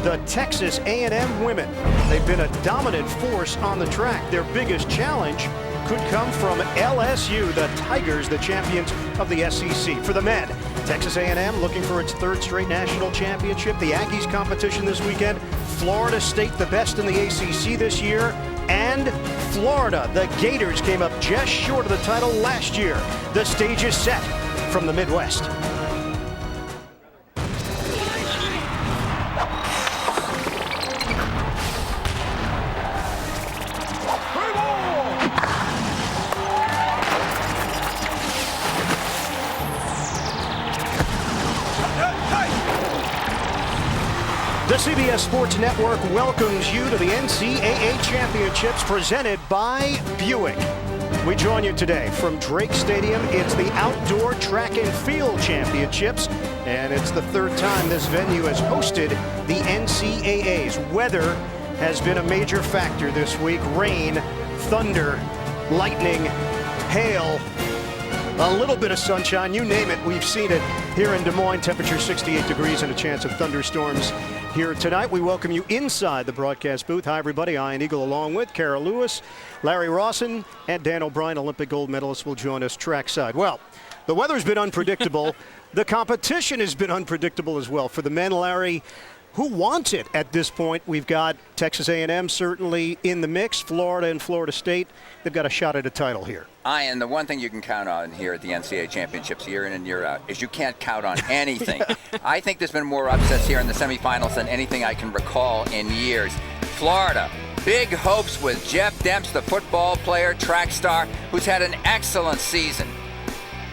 the Texas A&M women. They've been a dominant force on the track. Their biggest challenge could come from LSU, the Tigers, the champions of the SEC. For the men, Texas A&M looking for its third straight national championship. The Aggies competition this weekend. Florida State, the best in the ACC this year. And Florida, the Gators came up just short of the title last year. The stage is set from the Midwest. The CBS Sports Network welcomes you to the NCAA Championships presented by Buick. We join you today from Drake Stadium. It's the Outdoor Track and Field Championships, and it's the third time this venue has hosted the NCAAs. Weather has been a major factor this week. Rain, thunder, lightning, hail, a little bit of sunshine, you name it, we've seen it here in Des Moines. Temperature 68 degrees and a chance of thunderstorms here tonight. We welcome you inside the broadcast booth. Hi, everybody. Ian Eagle along with Kara Lewis, Larry Rawson, and Dan O'Brien, Olympic gold medalist, will join us trackside. Well, the weather's been unpredictable. The competition has been unpredictable as well. For the men, Larry, who wants it at this point? We've got Texas A&M certainly in the mix. Florida and Florida State, they've got a shot at a title here. And the one thing you can count on here at the NCAA Championships year in and year out is you can't count on anything. I think there's been more upsets here in the semifinals than anything I can recall in years. Florida, big hopes with Jeff Demps, the football player, track star, who's had an excellent season.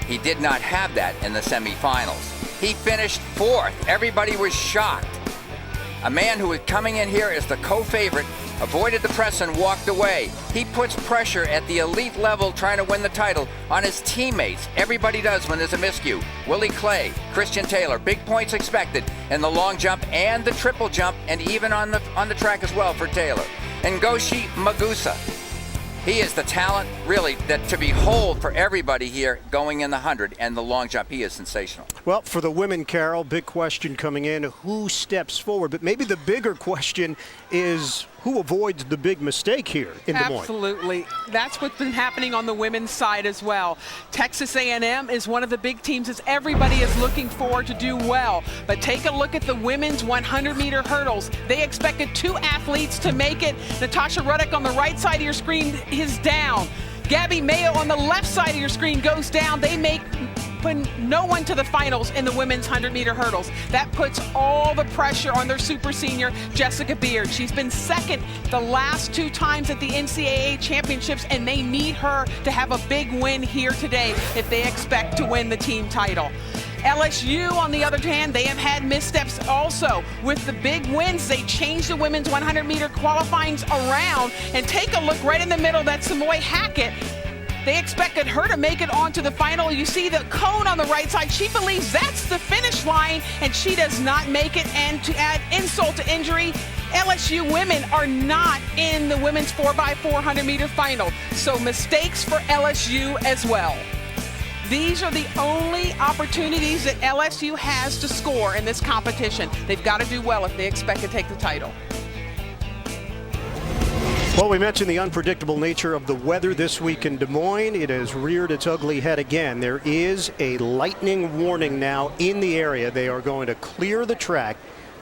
He did not have that in the semifinals. He finished fourth. Everybody was shocked. A man who is coming in here as the co-favorite, avoided the press and walked away. He puts pressure at the elite level trying to win the title on his teammates. Everybody does when there's a miscue. Willie Clay, Christian Taylor, big points expected in the long jump and the triple jump, and even on the track as well for Taylor. And Ngozi Magusa, he is the talent, really, that to behold for everybody here going in the 100 and the long jump. He is sensational. Well, for the women, Carol, big question coming in, who steps forward? But maybe the bigger question is who avoids the big mistake here in Des Moines? Absolutely. That's what's been happening on the women's side as well. Texas A&M is one of the big teams that everybody is looking for to do well. But take a look at the women's 100-meter hurdles. They expected 2 athletes to make it. Natasha Ruddock on the right side of your screen is down. Gabby Mayo on the left side of your screen goes down. They put no one to the finals in the women's 100-meter hurdles. That puts all the pressure on their super senior, Jessica Beard. She's been second the last 2 times at the NCAA championships, and they need her to have a big win here today if they expect to win the team title. LSU, on the other hand, they have had missteps also. With the big wins, they changed the women's 100-meter qualifyings around. And take a look right in the middle, that's Samoy Hackett. They expected her to make it onto the final. You see the cone on the right side. She believes that's the finish line, and she does not make it. And to add insult to injury, LSU women are not in the women's 4x4 100-meter final. So mistakes for LSU as well. These are the only opportunities that LSU has to score in this competition. They've got to do well if they expect to take the title. Well, we mentioned the unpredictable nature of the weather this week in Des Moines. It has reared its ugly head again. There is a lightning warning now in the area. They are going to clear the track.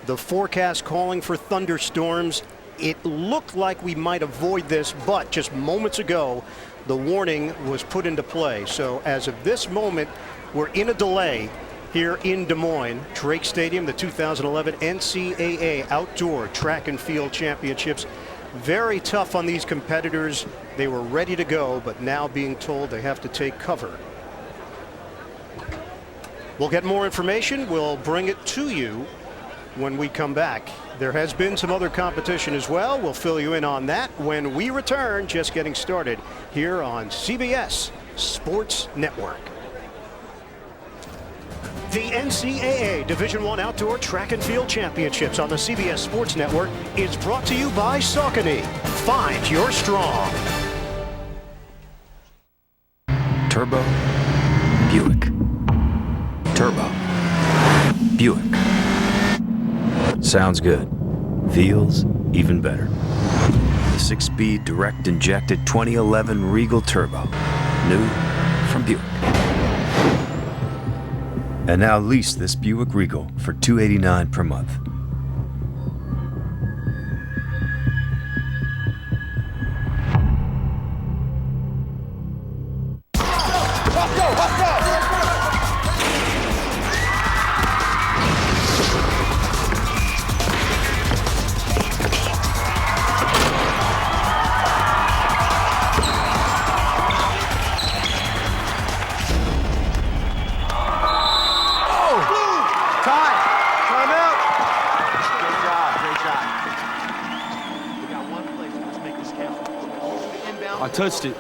The forecast calling for thunderstorms. It looked like we might avoid this, but just moments ago, the warning was put into play. So as of this moment, we're in a delay here in Des Moines. Drake Stadium, the 2011 NCAA Outdoor Track and Field Championships. Very tough on these competitors. They were ready to go, but now being told they have to take cover. We'll get more information. We'll bring it to you when we come back. There has been some other competition as well. We'll fill you in on that when we return. Just getting started here on CBS Sports Network. The NCAA Division I Outdoor Track and Field Championships on the CBS Sports Network is brought to you by Saucony. Find your strong. Turbo, Buick. Turbo, Buick. Sounds good. feels even better. The 6-speed direct injected 2011 Regal Turbo. New from Buick. And now lease this Buick Regal for $289 per month. I touched it.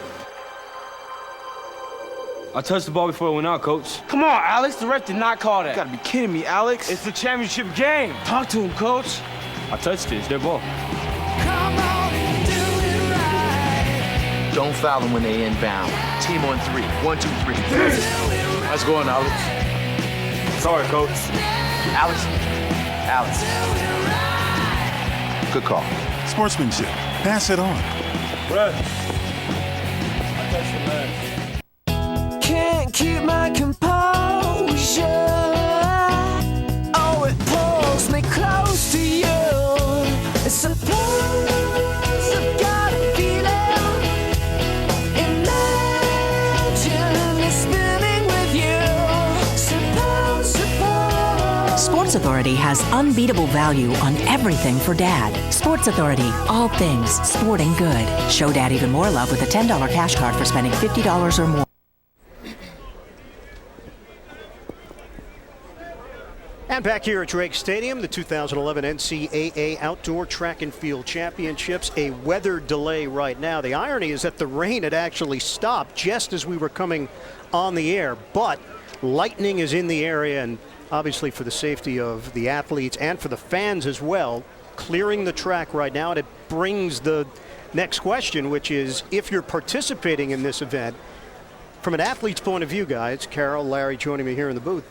I touched the ball before it went out, Coach. Come on, Alex. The ref did not call that. You gotta be kidding me, Alex. It's the championship game. Talk to him, Coach. I touched it. It's their ball. Don't foul them when they inbound. Team on 3. 1, 2, 3. Let's go on, Alex. Sorry, Coach. Alex. Good call. Sportsmanship. Pass it on. Brett. I touched the man. Can't keep my composure. Oh, it pulls me close to you. Suppose I've got a feeling. Imagine me spinning with you. Suppose. Sports Authority has unbeatable value on everything for Dad. Sports Authority, all things sporting good. Show Dad even more love with a $10 cash card for spending $50 or more. And back here at Drake Stadium, the 2011 NCAA Outdoor Track and Field Championships, a weather delay right now. The irony is that the rain had actually stopped just as we were coming on the air, but lightning is in the area, and obviously for the safety of the athletes and for the fans as well, clearing the track right now. And it brings the next question, which is, if you're participating in this event, from an athlete's point of view, guys, Carol, Larry joining me here in the booth,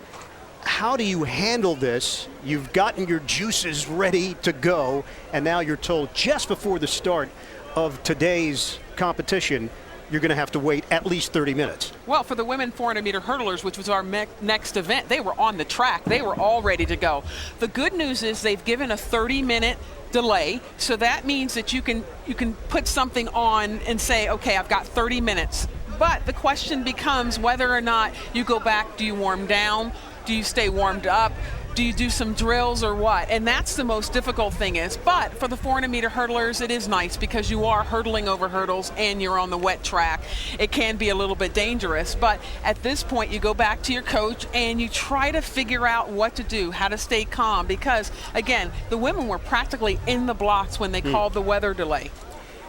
how do you handle this? You've gotten your juices ready to go, and now you're told just before the start of today's competition, you're going to have to wait at least 30 minutes. Well, for the women 400-meter hurdlers, which was our next event, they were on the track. They were all ready to go. The good news is they've given a 30-minute delay, so that means that you can put something on and say, okay, I've got 30 minutes. But the question becomes whether or not you go back, do you warm down? Do you stay warmed up? Do you do some drills or what? And that's the most difficult thing is. But for the 400-meter hurdlers, it is nice because you are hurdling over hurdles and you're on the wet track. It can be a little bit dangerous, but at this point, you go back to your coach and you try to figure out what to do, how to stay calm, because, again, the women were practically in the blocks when they called the weather delay.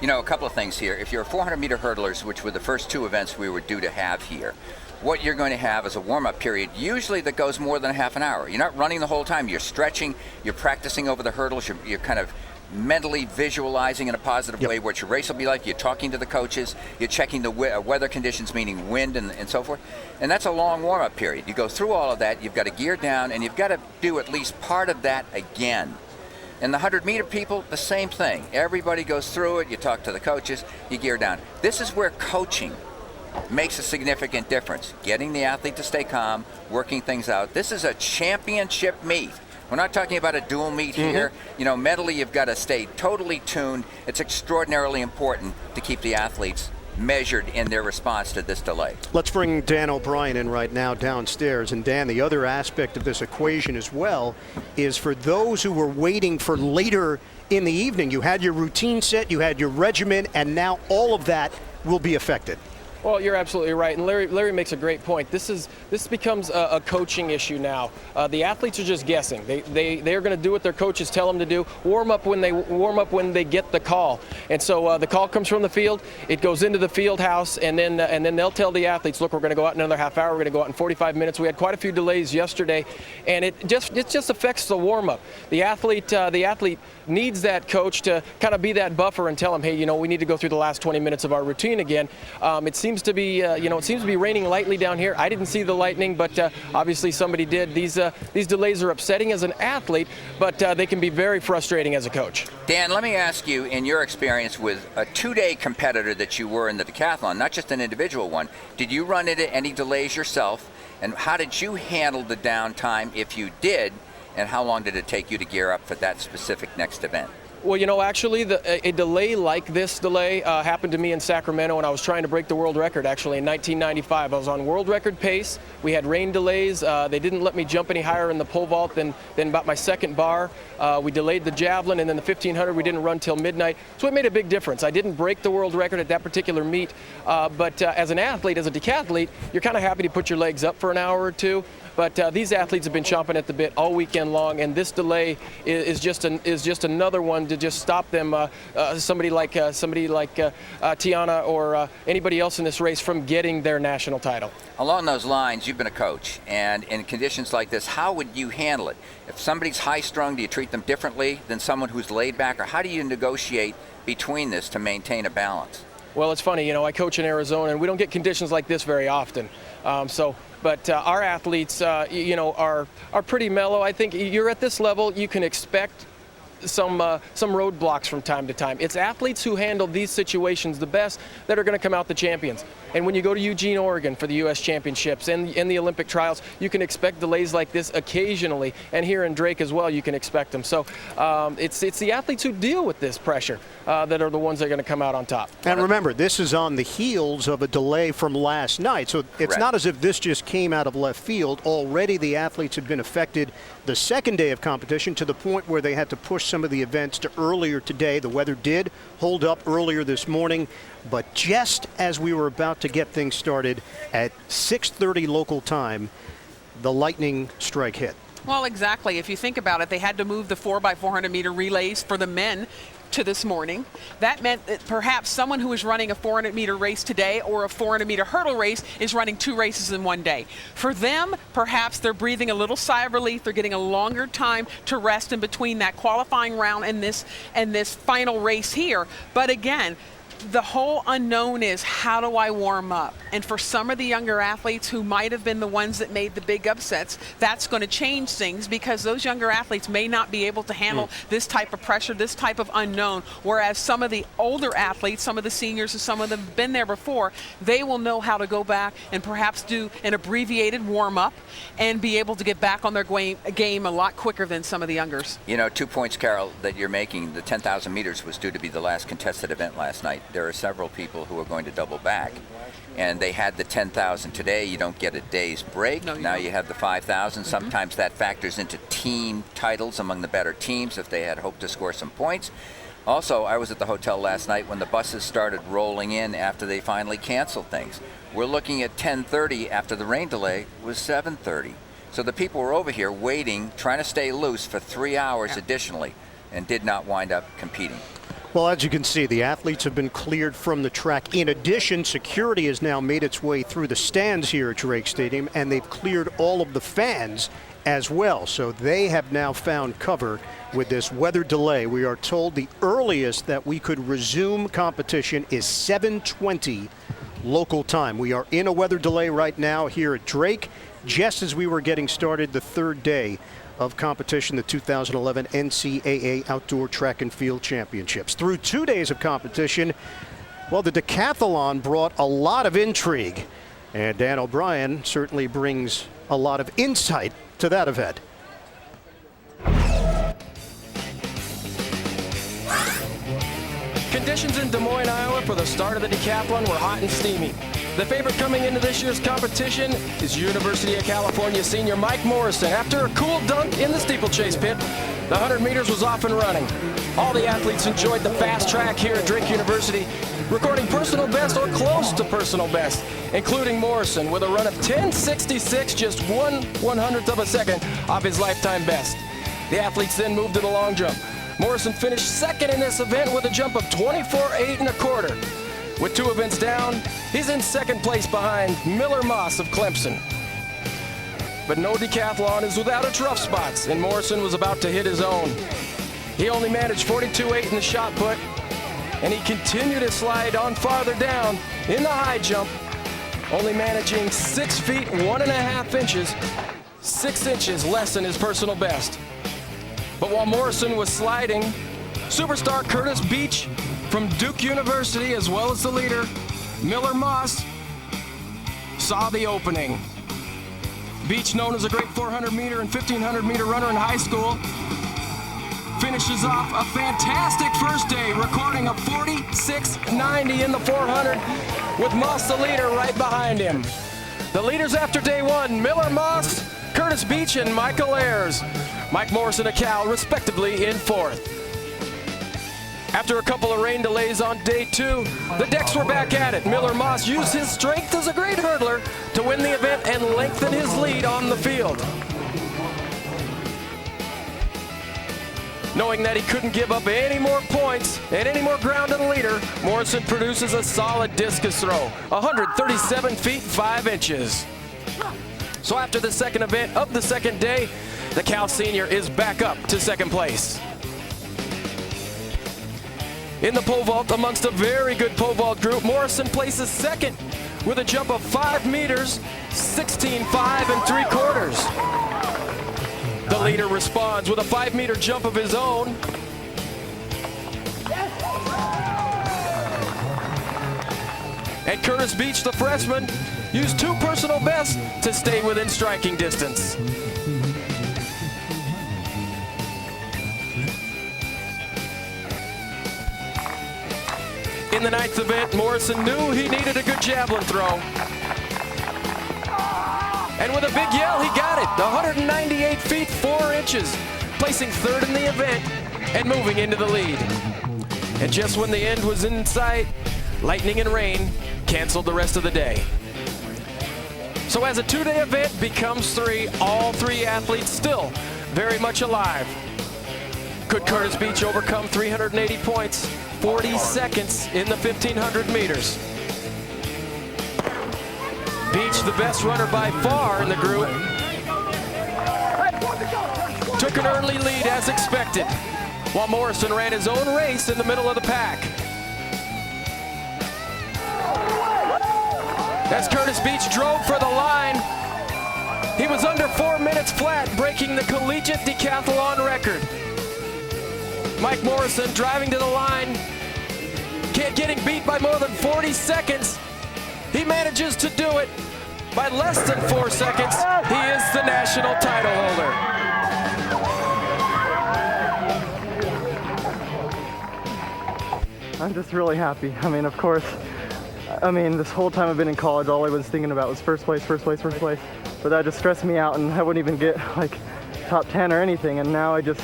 You know, a couple of things here. If you're 400-meter hurdlers, which were the first two events we were due to have here, what you're going to have is a warm-up period, usually that goes more than a half an hour. You're not running the whole time. You're stretching. You're practicing over the hurdles. You're kind of mentally visualizing in a positive way what your race will be like. You're talking to the coaches. You're checking the weather conditions, meaning wind and so forth. And that's a long warm-up period. You go through all of that. You've got to gear down, and you've got to do at least part of that again. And the 100-meter people, the same thing. Everybody goes through it. You talk to the coaches. You gear down. This is where coaching makes a significant difference. Getting the athlete to stay calm, working things out. This is a championship meet. We're not talking about a dual meet here. You know, mentally you've got to stay totally tuned. It's extraordinarily important to keep the athletes measured in their response to this delay. Let's bring Dan O'Brien in right now downstairs. And Dan, the other aspect of this equation as well is for those who were waiting for later in the evening, you had your routine set, you had your regimen, and now all of that will be affected. Well, you're absolutely right, and Larry makes a great point. This becomes a coaching issue now. The athletes are just guessing. They're going to do what their coaches tell them to do. Warm up when they get the call, and so the call comes from the field. It goes into the field house, and then they'll tell the athletes, look, we're going to go out in another half hour. We're going to go out in 45 minutes. We had quite a few delays yesterday, and it just affects the warm up. The athlete needs that coach to kind of be that buffer and tell them, hey, you know, we need to go through the last 20 minutes of our routine again. It seems seems to be, it seems to be raining lightly down here. I didn't see the lightning, but obviously somebody did. These delays are upsetting as an athlete, but they can be very frustrating as a coach. Dan, let me ask you, in your experience with a two-day competitor that you were in the decathlon, not just an individual one, did you run into any delays yourself? And how did you handle the downtime if you did? And how long did it take you to gear up for that specific next event? Well, actually, a delay like this delay happened to me in Sacramento when I was trying to break the world record, actually, in 1995. I was on world record pace. We had rain delays. They didn't let me jump any higher in the pole vault than about my second bar. We delayed the javelin, and then the 1500 we didn't run till midnight. So it made a big difference. I didn't break the world record at that particular meet, but as an athlete, as a decathlete, you're kind of happy to put your legs up for an hour or two. But these athletes have been chomping at the bit all weekend long, and this delay is just another one to just stop them. Somebody like Tiana or anybody else in this race from getting their national title. Along those lines, you've been a coach, and in conditions like this, how would you handle it? If somebody's high-strung, do you treat them differently than someone who's laid back, or how do you negotiate between this to maintain a balance? Well, it's funny, I coach in Arizona, and we don't get conditions like this very often. But our athletes, are pretty mellow. I think you're at this level, you can expect some roadblocks from time to time. It's athletes who handle these situations the best that are going to come out the champions. And when you go to Eugene, Oregon for the U.S. Championships and the Olympic trials, you can expect delays like this occasionally. And here in Drake as well, you can expect them. So it's the athletes who deal with this pressure that are the ones that are going to come out on top. And remember, this is on the heels of a delay from last night. So it's not as if this just came out of left field. Already the athletes had been affected the second day of competition to the point where they had to push some of the events to earlier today. The weather did hold up earlier this morning, but just as we were about to get things started at 6:30 local time, the lightning strike hit. Well, exactly. If you think about it, they had to move the 4x400 meter relays for the men to this morning. That meant that perhaps someone who is running a 400 meter race today or a 400 meter hurdle race is running two races in one day. For them, perhaps they're breathing a little sigh of relief. They're getting a longer time to rest in between that qualifying round and this final race here. But again, the whole unknown is, how do I warm up? And for some of the younger athletes who might have been the ones that made the big upsets, that's going to change things, because those younger athletes may not be able to handle this type of pressure, this type of unknown, whereas some of the older athletes, some of the seniors, and some of them have been there before, they will know how to go back and perhaps do an abbreviated warm-up and be able to get back on their game a lot quicker than some of the youngers. 2 points, Carol, that you're making. The 10,000 meters was due to be the last contested event last night. There are several people who are going to double back, and they had the 10,000 today. You don't get a day's break. Now you have the 5,000. Sometimes that factors into team titles among the better teams if they had hoped to score some points. Also, I was at the hotel last night when the buses started rolling in after they finally canceled things. We're looking at 10:30 after the rain delay was 7:30. So the people were over here waiting, trying to stay loose for 3 hours additionally, and did not wind up competing. Well, as you can see, the athletes have been cleared from the track. In addition, security has now made its way through the stands here at Drake Stadium, and they've cleared all of the fans as well. So they have now found cover with this weather delay. We are told the earliest that we could resume competition is 7:20 local time. We are in a weather delay right now here at Drake, just as we were getting started the third day of competition, the 2011 NCAA Outdoor Track and Field Championships. Through 2 days of competition, well, the decathlon brought a lot of intrigue, and Dan O'Brien certainly brings a lot of insight to that event. Conditions in Des Moines, Iowa for the start of the decathlon were hot and steamy. The favorite coming into this year's competition is University of California senior Mike Morrison. After a cool dunk in the steeplechase pit, the 100 meters was off and running. All the athletes enjoyed the fast track here at Drake University, recording personal best or close to personal best, including Morrison with a run of 10:66, just 1/100th of a second off his lifetime best. The athletes then moved to the long jump. Morrison finished second in this event with a jump of 24.8 1/4. With 2 events down, he's in second place behind Miller Moss of Clemson. But no decathlon is without its rough spots, and Morrison was about to hit his own. He only managed 42.8 in the shot put, and he continued his slide on farther down in the high jump, only managing 6 feet 1.5 inches, 6 inches less than his personal best. But while Morrison was sliding, superstar Curtis Beach from Duke University, as well as the leader, Miller Moss, saw the opening. Beach, known as a great 400-meter and 1,500-meter runner in high school, finishes off a fantastic first day, recording a 46.90 in the 400, with Moss the leader right behind him. The leaders after day one, Miller Moss, Curtis Beach, and Michael Ayers. Mike Morrison and Cal, respectively, in fourth. After a couple of rain delays on day two, the decks were back at it. Miller Moss used his strength as a great hurdler to win the event and lengthen his lead on the field. Knowing that he couldn't give up any more points and any more ground to the leader, Morrison produces a solid discus throw, 137 feet 5 inches. So after the second event of the second day, the Cal senior is back up to second place. In the pole vault, amongst a very good pole vault group, Morrison places second with a jump of 5 meters, 16.5 3/4. The leader responds with a 5-meter jump of his own. And Curtis Beach, the freshman, used 2 personal bests to stay within striking distance. In the 9th event, Morrison knew he needed a good javelin throw. And with a big yell, he got it. 198 feet 4 inches, placing third in the event and moving into the lead. And just when the end was in sight, lightning and rain canceled the rest of the day. So as a 2-day event becomes 3, all 3 athletes still very much alive. Could Curtis Beach overcome 380 points, 40 seconds in the 1,500 meters? Beach, the best runner by far in the group, took an early lead as expected, while Morrison ran his own race in the middle of the pack. As Curtis Beach drove for the line, he was under 4 minutes flat, breaking the collegiate decathlon record. Mike Morrison driving to the line, getting beat by more than 40 seconds. He manages to do it by less than 4 seconds. He is the national title holder. I'm just really happy. I mean, of course, this whole time I've been in college, all I was thinking about was first place, first place, first place. But that just stressed me out, and I wouldn't even get like top 10 or anything. And now I just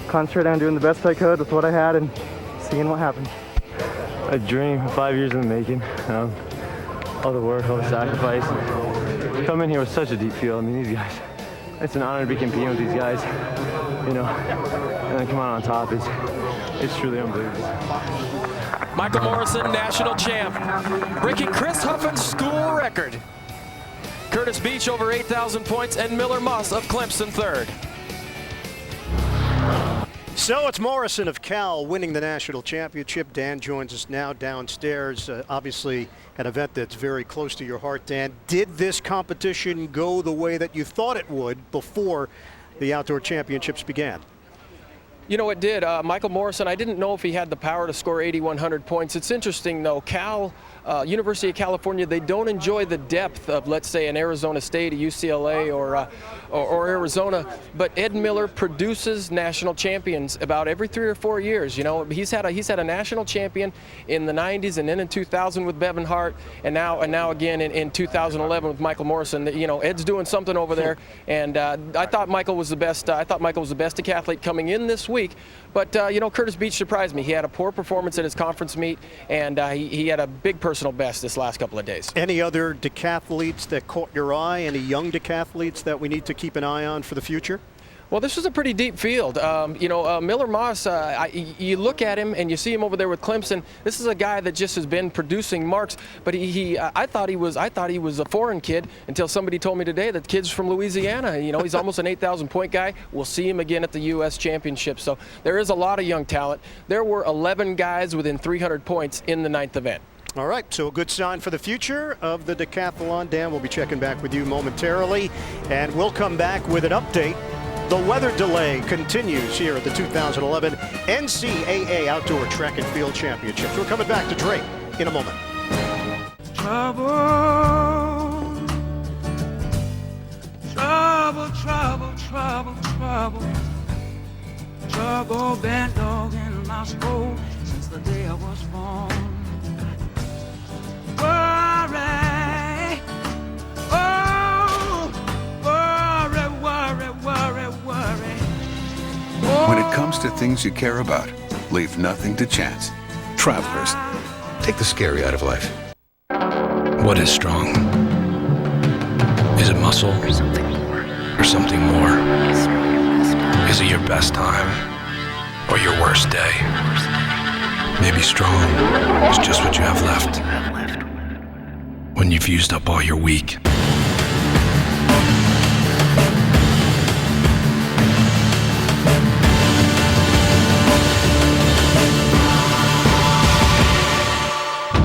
concentrate on doing the best I could with what I had and seeing what happened. A dream, 5 years in the making. All the work, all the sacrifice. Come in here with such a deep feel. I mean, these guys, it's an honor to be competing with these guys, and then come out on top. It's truly unbelievable. Michael Morrison, national champ, breaking Chris Huffin's school record. Curtis Beach over 8,000 points, and Miller Moss of Clemson third. So it's Morrison of Cal winning the national championship. Dan joins us now downstairs. Obviously an event that's very close to your heart, Dan. Did this competition go the way that you thought it would before the outdoor championships began? You know, it did. Michael Morrison, I didn't know if he had the power to score 8,100 points. It's interesting, though. University of California, they don't enjoy the depth of, let's say, an Arizona State, a UCLA, or Arizona. But Ed Miller produces national champions about every 3 or 4 years. You know, he's had a national champion in the 90s, and then in 2000 with Bevan Hart, and now again in 2011 with Michael Morrison. You know, Ed's doing something over there, and I thought Michael was the best. I thought Michael was the best decathlete coming in this week. But Curtis Beach surprised me. He had a poor performance at his conference meet, and he had a big personal best this last couple of days. Any other decathletes that caught your eye? Any young decathletes that we need to keep an eye on for the future? Well, this was a pretty deep field. Miller Moss, you look at him and you see him over there with Clemson. This is a guy that just has been producing marks, but I thought he was a foreign kid until somebody told me today that the kid's from Louisiana. He's almost an 8,000 point guy. We'll see him again at the U.S. Championship. So there is a lot of young talent. There were 11 guys within 300 points in the 9th event. All right, so a good sign for the future of the decathlon. Dan, we'll be checking back with you momentarily, and we'll come back with an update. The weather delay continues here at the 2011 NCAA Outdoor Track and Field Championships. We're coming back to Drake in a moment. Trouble, trouble, trouble, trouble, trouble. Trouble been dog in my soul since the day I was born. Worry, oh, worry, worry, worry, worry. When it comes to things you care about, leave nothing to chance. Travelers, take the scary out of life. What is strong? Is it muscle? Or something more? Or something more? Is it your best time? Or your worst day? Maybe strong is just what you have left when you've used up all your weak.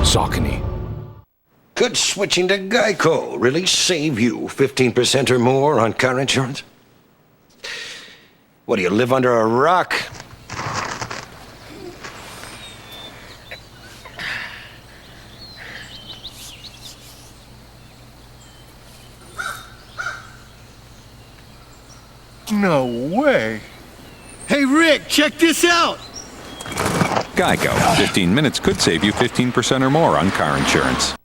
Saucony. Could switching to Geico really save you 15% or more on car insurance? What, do you live under a rock? No way. Hey, Rick, check this out. Geico. 15 minutes could save you 15% or more on car insurance.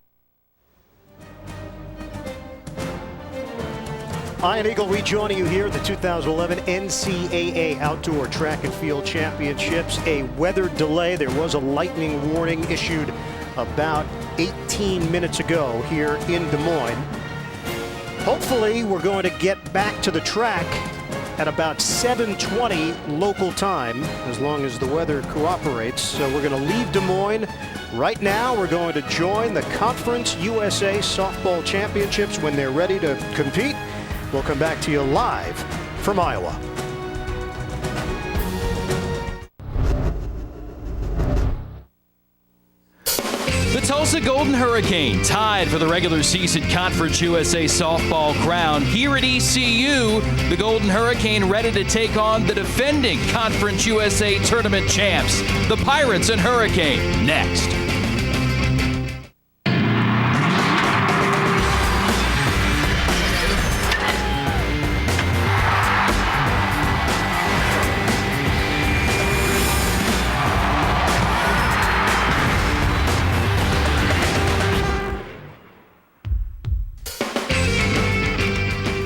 Ian Eagle rejoining you here at the 2011 NCAA Outdoor Track and Field Championships. A weather delay. There was a lightning warning issued about 18 minutes ago here in Des Moines. Hopefully, we're going to get back to the track at about 7:20 local time, as long as the weather cooperates. So we're going to leave Des Moines. Right now, we're going to join the Conference USA Softball Championships when they're ready to compete. We'll come back to you live from Iowa. The Tulsa Golden Hurricane tied for the regular season Conference USA softball crown. Here at ECU, the Golden Hurricane ready to take on the defending Conference USA tournament champs, the Pirates and Hurricane. Next.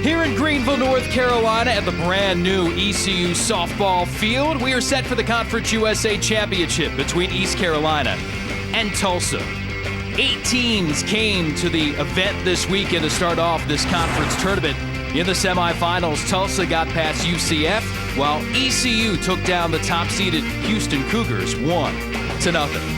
Here in Greenville, North Carolina, at the brand new ECU softball field, we are set for the Conference USA Championship between East Carolina and Tulsa. 8 teams came to the event this weekend to start off this conference tournament. In the semifinals, Tulsa got past UCF, while ECU took down the top-seeded Houston Cougars 1-0.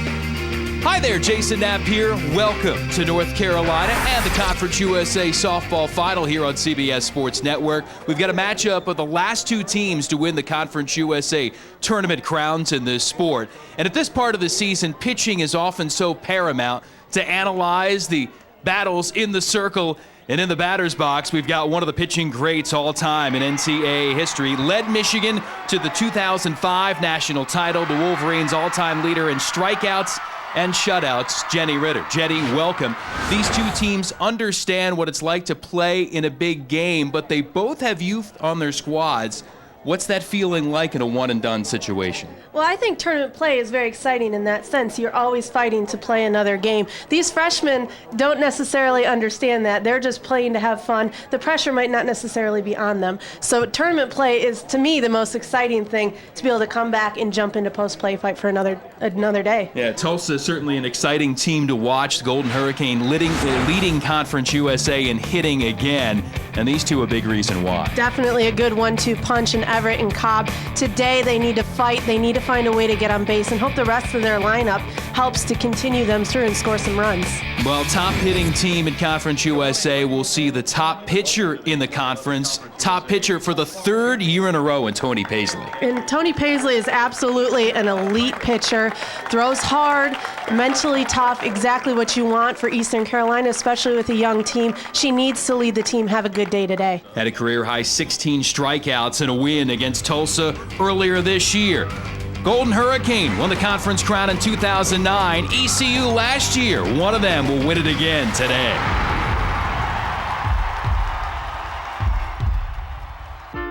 Hi there, Jason Knapp here. Welcome to North Carolina and the Conference USA softball final here on CBS Sports Network. We've got a matchup of the last 2 teams to win the Conference USA tournament crowns in this sport. And at this part of the season, pitching is often so paramount to analyze the battles in the circle. And in the batter's box, we've got one of the pitching greats all time in NCAA history. Led Michigan to the 2005 national title, the Wolverines' all-time leader in strikeouts and shutouts, Jenny Ritter. Jenny, welcome. These 2 teams understand what it's like to play in a big game, but they both have youth on their squads. What's that feeling like in a one-and-done situation? Well, I think tournament play is very exciting in that sense. You're always fighting to play another game. These freshmen don't necessarily understand that. They're just playing to have fun. The pressure might not necessarily be on them. So tournament play is, to me, the most exciting thing, to be able to come back and jump into post-play fight for another day. Yeah, Tulsa is certainly an exciting team to watch. The Golden Hurricane leading Conference USA in hitting again, and these two a big reason why. Definitely a good 1-2 punch in Everett and Cobb. Today they need to fight. They need to find a way to get on base and hope the rest of their lineup helps to continue them through and score some runs. Well, top hitting team in Conference USA will see the top pitcher in the conference, top pitcher for the third year in a row in Tony Paisley. And Tony Paisley is absolutely an elite pitcher, throws hard, mentally tough, exactly what you want for Eastern Carolina, especially with a young team. She needs to lead the team. Have a good day today. Had a career-high 16 strikeouts and a win against Tulsa earlier this year. Golden Hurricane won the conference crown in 2009. ECU last year. One of them will win it again today.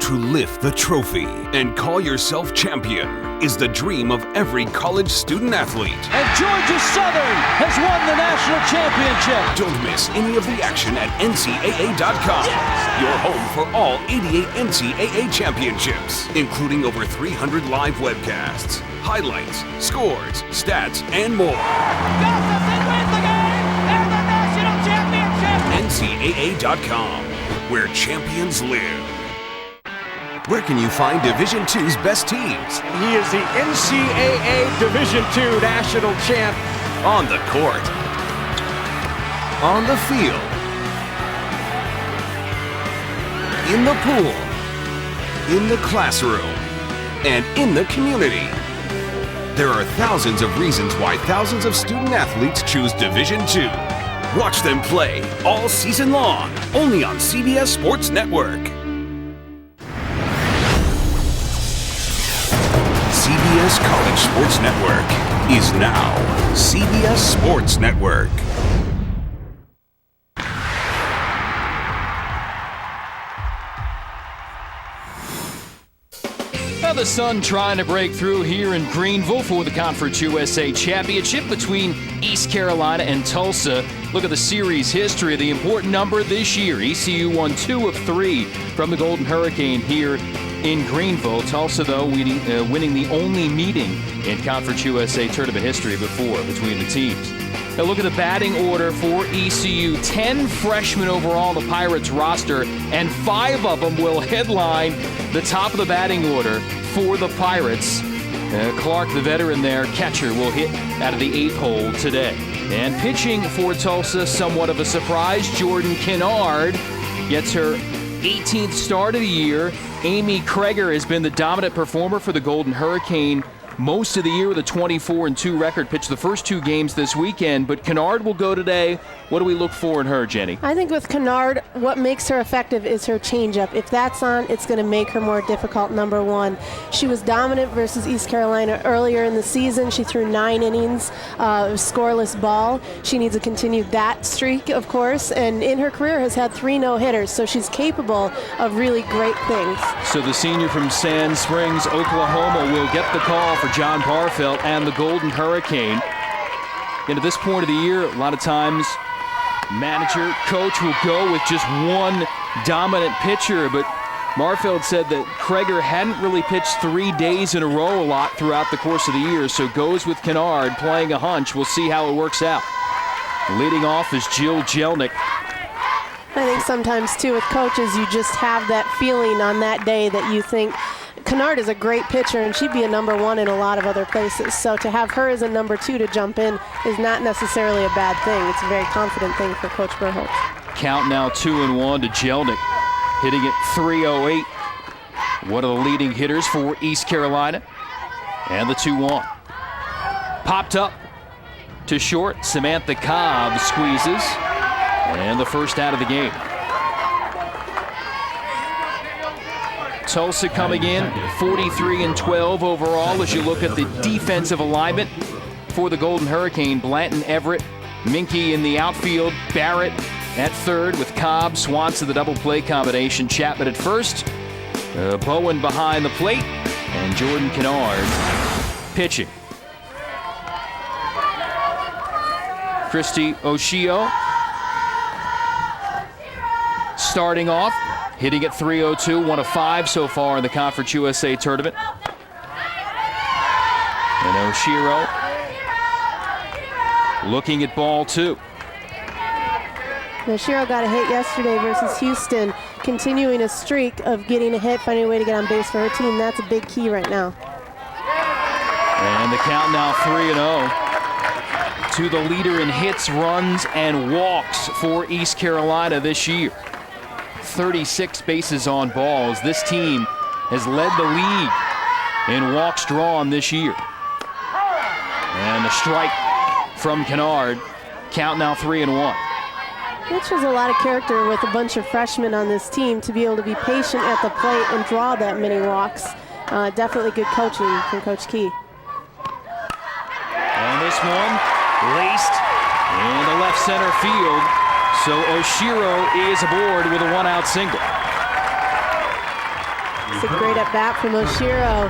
To lift the trophy and call yourself champion is the dream of every college student athlete. And Georgia Southern has won the national championship. Don't miss any of the action at NCAA.com. Yes! Your home for all 88 NCAA championships, including over 300 live webcasts, highlights, scores, stats, and more. Gustafson wins the game and the national championship. NCAA.com, where champions live. Where can you find Division II's best teams? He is the NCAA Division II national champ. On the court, on the field, in the pool, in the classroom, and in the community. There are thousands of reasons why thousands of student athletes choose Division II. Watch them play all season long, only on CBS Sports Network. CBS College Sports Network is now CBS Sports Network. Now the sun trying to break through here in Greenville for the Conference USA Championship between East Carolina and Tulsa. Look at the series history. The important number this year, ECU won 2 of 3 from the Golden Hurricane here in Greenville. Tulsa, though, winning the only meeting in Conference USA tournament history before between the teams. Now look at the batting order for ECU. 10 freshmen overall on the Pirates roster, and 5 of them will headline the top of the batting order for the Pirates. Clark, the veteran there, catcher, will hit out of the 8th hole today. And pitching for Tulsa, somewhat of a surprise, Jordan Kennard gets her 18th start of the year. Amy Kreger has been the dominant performer for the Golden Hurricane most of the year with a 24-2 record. Pitched the first 2 games this weekend, but Kennard will go today. What do we look for in her, Jenny? I think with Kennard, what makes her effective is her changeup. If that's on, it's going to make her more difficult, number one. She was dominant versus East Carolina earlier in the season. She threw 9 innings of scoreless ball. She needs to continue that streak, of course, and in her career has had 3 no-hitters, so she's capable of really great things. So the senior from Sand Springs, Oklahoma, will get the call for John Barfelt and the Golden Hurricane. And at this point of the year, a lot of times manager, coach will go with just one dominant pitcher, but Barfelt said that Kreger hadn't really pitched 3 days in a row a lot throughout the course of the year, so goes with Kennard, playing a hunch. We'll see how it works out. Leading off is Jill Jelnick. I think sometimes, too, with coaches, you just have that feeling on that day that you think Kennard is a great pitcher, and she'd be a number 1 in a lot of other places. So to have her as a number 2 to jump in is not necessarily a bad thing. It's a very confident thing for Coach Berholtz. Count now 2-1 to Jelnick, hitting at .308. One of the leading hitters for East Carolina. And the 2-1. Popped up to short. Samantha Cobb squeezes. And the first out of the game. Tulsa coming in 43-12 overall as you look at the defensive alignment for the Golden Hurricane. Blanton, Everett, Minke in the outfield, Barrett at third with Cobb, Swanson the double play combination, Chapman at first, Bowen behind the plate, and Jordan Kennard pitching. Christy Oshio starting off, hitting at .302, 1 of 5 so far in the Conference USA tournament. And Oshiro looking at ball 2. Oshiro got a hit yesterday versus Houston, continuing a streak of getting a hit, finding a way to get on base for her team. That's a big key right now. And the count now 3-0 to the leader in hits, runs, and walks for East Carolina this year. 36 bases on balls. This team has led the league in walks drawn this year. And the strike from Kennard. Count now 3-1. Which was a lot of character with a bunch of freshmen on this team to be able to be patient at the plate and draw that many walks. Definitely good coaching from Coach Key. And this one laced in the left center field. So Oshiro is aboard with a 1-out single. It's a great at bat from Oshiro.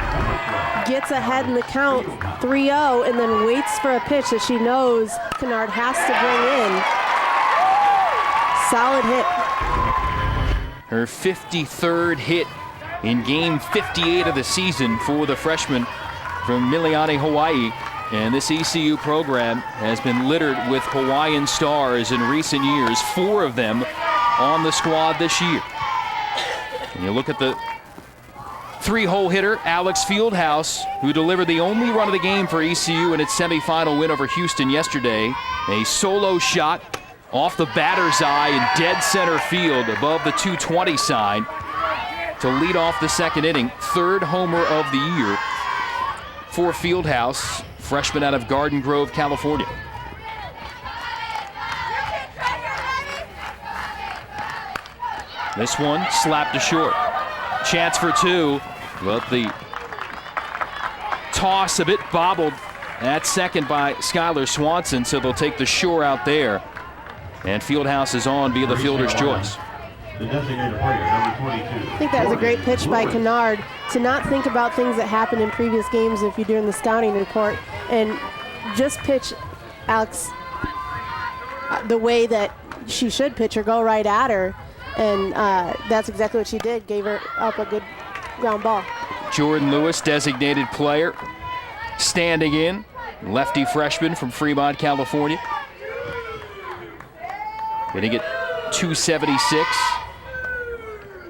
Gets ahead in the count, 3-0, and then waits for a pitch that she knows Kennard has to bring in. Solid hit. Her 53rd hit in game 58 of the season for the freshman from Miliani, Hawaii. And this ECU program has been littered with Hawaiian stars in recent years, 4 of them on the squad this year. And you look at the 3-hole hitter, Alex Fieldhouse, who delivered the only run of the game for ECU in its semifinal win over Houston yesterday. A solo shot off the batter's eye in dead center field above the 220 sign to lead off the second inning. 3rd homer of the year for Fieldhouse, freshman out of Garden Grove, California. This one slapped to short. Chance for 2, but the toss a bit bobbled at second by Skylar Swanson, so they'll take the shore out there. And Fieldhouse is on via the fielder's choice. The designated player, number 22. I think that was a great pitch by Kennard to not think about things that happened in previous games if you're doing the scouting report, and just pitch Alex the way that she should pitch her, go right at her. And that's exactly what she did, gave her up a good ground ball. Jordan Lewis, designated player, standing in, lefty freshman from Fremont, California. Hitting at .276,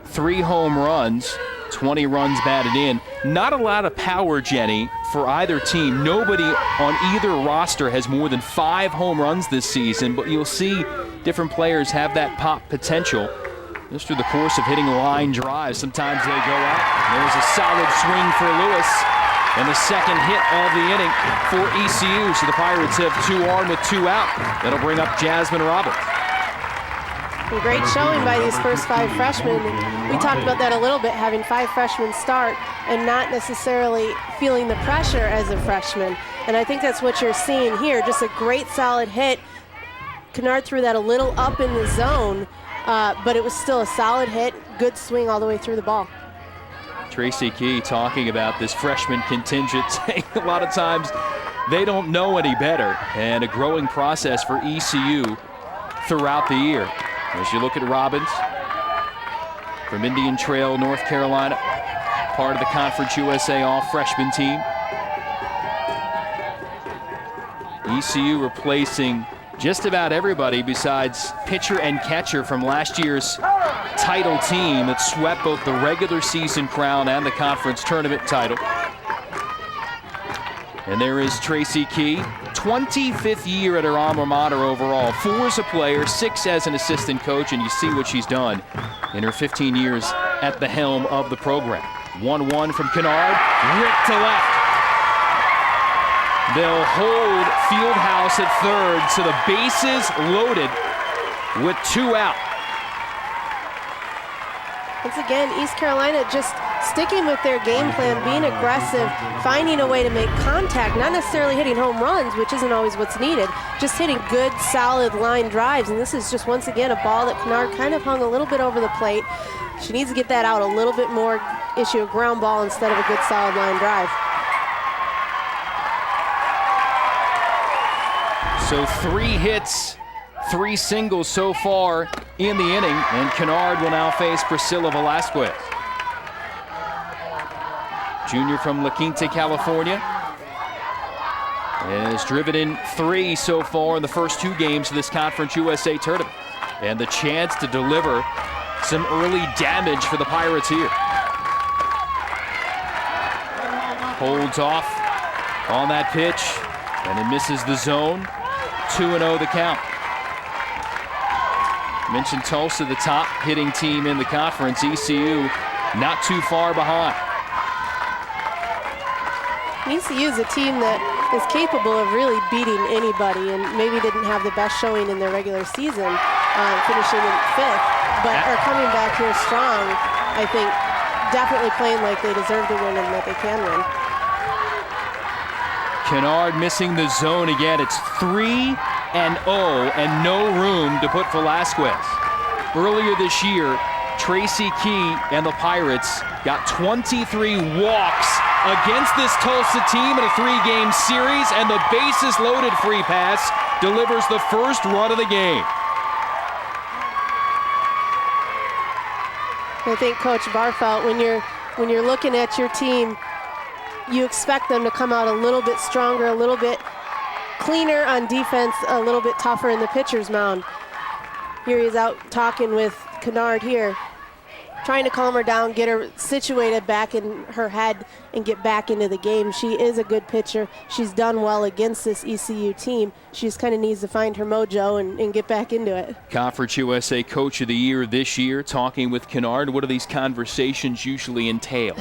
3 home runs, 20 runs batted in. Not a lot of power, Jenny, for either team. Nobody on either roster has more than 5 home runs this season, but you'll see different players have that pop potential just through the course of hitting line drives. Sometimes they go out. There's a solid swing for Lewis, and the second hit of the inning for ECU. So the Pirates have 2 on with 2 out. That'll bring up Jasmine Roberts. A great showing by these first 5 freshmen. We talked about that a little bit, having 5 freshmen start and not necessarily feeling the pressure as a freshman. And I think that's what you're seeing here. Just a great solid hit. Kennard threw that a little up in the zone, but it was still a solid hit. Good swing all the way through the ball. Tracy Key talking about this freshman contingent, saying a lot of times they don't know any better, and a growing process for ECU throughout the year. As you look at Robbins from Indian Trail, North Carolina, part of the Conference USA all-freshman team. ECU replacing just about everybody besides pitcher and catcher from last year's title team that swept both the regular season crown and the conference tournament title. And there is Tracy Key, 25th year at her alma mater overall, 4 as a player, 6 as an assistant coach, and you see what she's done in her 15 years at the helm of the program. 1-1 from Kennard, ripped to left. They'll hold Fieldhouse at third, so the bases loaded with 2 out. Once again, East Carolina just sticking with their game plan, being aggressive, finding a way to make contact, not necessarily hitting home runs, which isn't always what's needed, just hitting good, solid line drives. And this is just, once again, a ball that Kennard kind of hung a little bit over the plate. She needs to get that out a little bit more, issue a ground ball instead of a good, solid line drive. So 3 hits, 3 singles so far in the inning, and Kennard will now face Priscilla Velasquez. Junior from La Quinta, California, has driven in 3 so far in the first 2 games of this Conference USA tournament. And the chance to deliver some early damage for the Pirates here. Holds off on that pitch, and it misses the zone. 2-0 the count. Mentioned Tulsa, the top hitting team in the conference. ECU not too far behind. ECU is a team that is capable of really beating anybody, and maybe didn't have the best showing in their regular season, finishing in 5th, but are coming back here strong. I think definitely playing like they deserve to win and that they can win. Kennard missing the zone again. It's 3-0 and no room to put Velasquez. Earlier this year, Tracy Key and the Pirates got 23 walks against this Tulsa team in a 3-game series, and the bases loaded free pass delivers the first run of the game. I think Coach Barfelt, when you're looking at your team, you expect them to come out a little bit stronger, a little bit cleaner on defense, a little bit tougher in the pitcher's mound. Here he's out talking with Kennard here, trying to calm her down, get her situated back in her head and get back into the game. She is a good pitcher. She's done well against this ECU team. She just kind of needs to find her mojo and get back into it. Conference USA Coach of the Year this year, talking with Kennard. What do these conversations usually entail?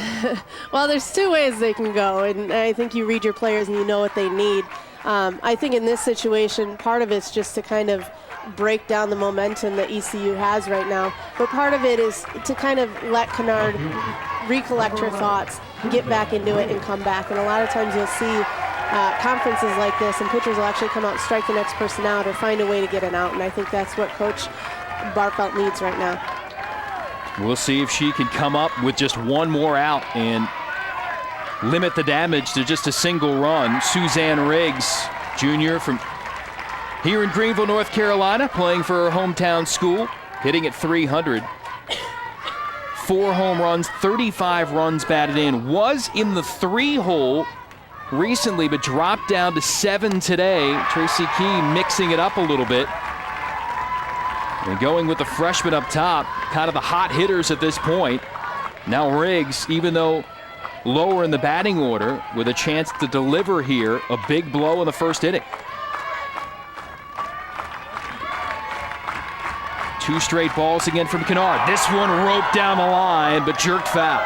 Well, there's 2 ways they can go, and I think you read your players and you know what they need. I think in this situation, part of it's just to kind of break down the momentum that ECU has right now. But part of it is to kind of let Kennard recollect her thoughts, get back into it, and come back. And a lot of times you'll see conferences like this, and pitchers will actually come out and strike the next person out or find a way to get an out. And I think that's what Coach Barfelt needs right now. We'll see if she can come up with just 1 more out and limit the damage to just a single run. Suzanne Riggs, junior from here in Greenville, North Carolina, playing for her hometown school, hitting at .300. 4 home runs, 35 runs batted in. Was in the 3-hole recently, but dropped down to 7 today. Tracy Key mixing it up a little bit. And going with the freshman up top, kind of the hot hitters at this point. Now Riggs, even though lower in the batting order, with a chance to deliver here a big blow in the first inning. 2 straight balls again from Kennard. This one roped down the line, but jerked foul.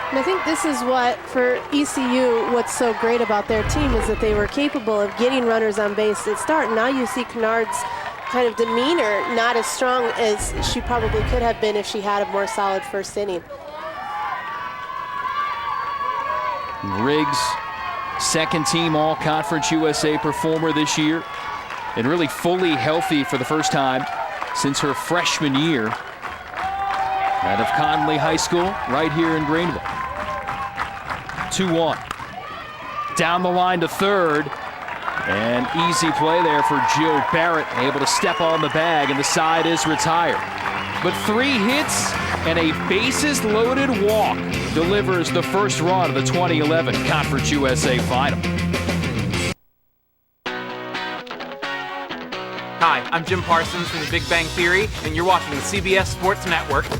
And I think this is what, for ECU, what's so great about their team is that they were capable of getting runners on base at start. Now you see Kennard's kind of demeanor not as strong as she probably could have been if she had a more solid first inning. Riggs, second team All-Conference USA performer this year, and really fully healthy for the first time since her freshman year out of Conley High School right here in Greenville. 2-1. Down the line to third, and easy play there for Jill Barrett, able to step on the bag, and the side is retired. But 3 hits and a bases-loaded walk delivers the first run of the 2011 Conference USA Final. Hi, I'm Jim Parsons from The Big Bang Theory, and you're watching the CBS Sports Network. Ow!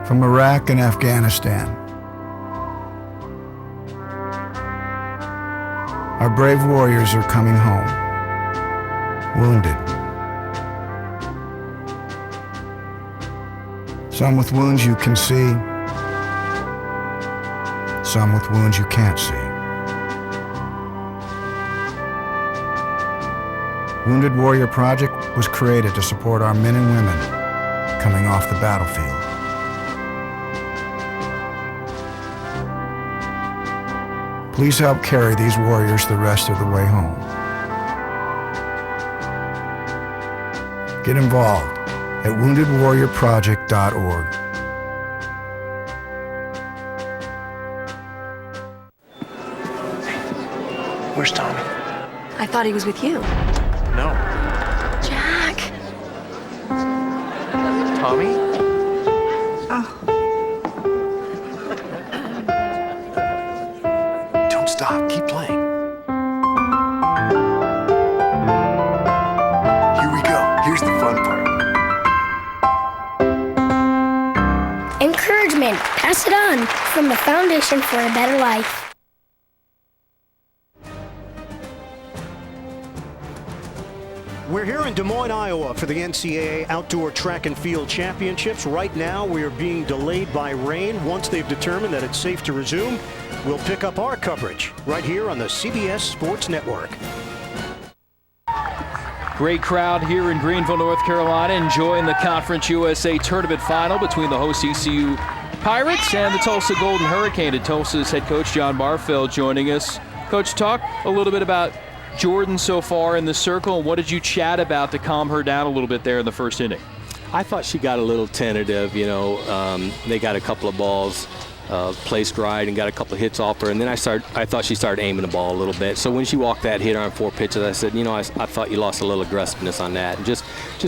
From Iraq and Afghanistan, our brave warriors are coming home, wounded. Some with wounds you can see, some with wounds you can't see. Wounded Warrior Project was created to support our men and women coming off the battlefield. Please help carry these warriors the rest of the way home. Get involved at woundedwarriorproject.org. Where's Tommy? I thought he was with you. No. Jack. Tommy? Oh. Don't stop. Keep playing. Here we go. Here's the fun part. Encouragement. Pass it on from the Foundation for a Better Life. We're here in Des Moines, Iowa for the NCAA Outdoor Track and Field Championships. Right now, we are being delayed by rain. Once they've determined that it's safe to resume, we'll pick up our coverage right here on the CBS Sports Network. Great crowd here in Greenville, North Carolina, enjoying the Conference USA Tournament final between the host ECU Pirates and the Tulsa Golden Hurricane. And Tulsa's head coach John Barfeld joining us. Coach, talk a little bit about Jordan so far in the circle, and what did you chat about to calm her down a little bit there in the first inning? I thought she got a little tentative. They got a couple of balls placed right and got a couple of hits off her, and then I thought she started aiming the ball a little bit. So when she walked that hitter on 4 pitches, I said, I thought you lost a little aggressiveness on that, and just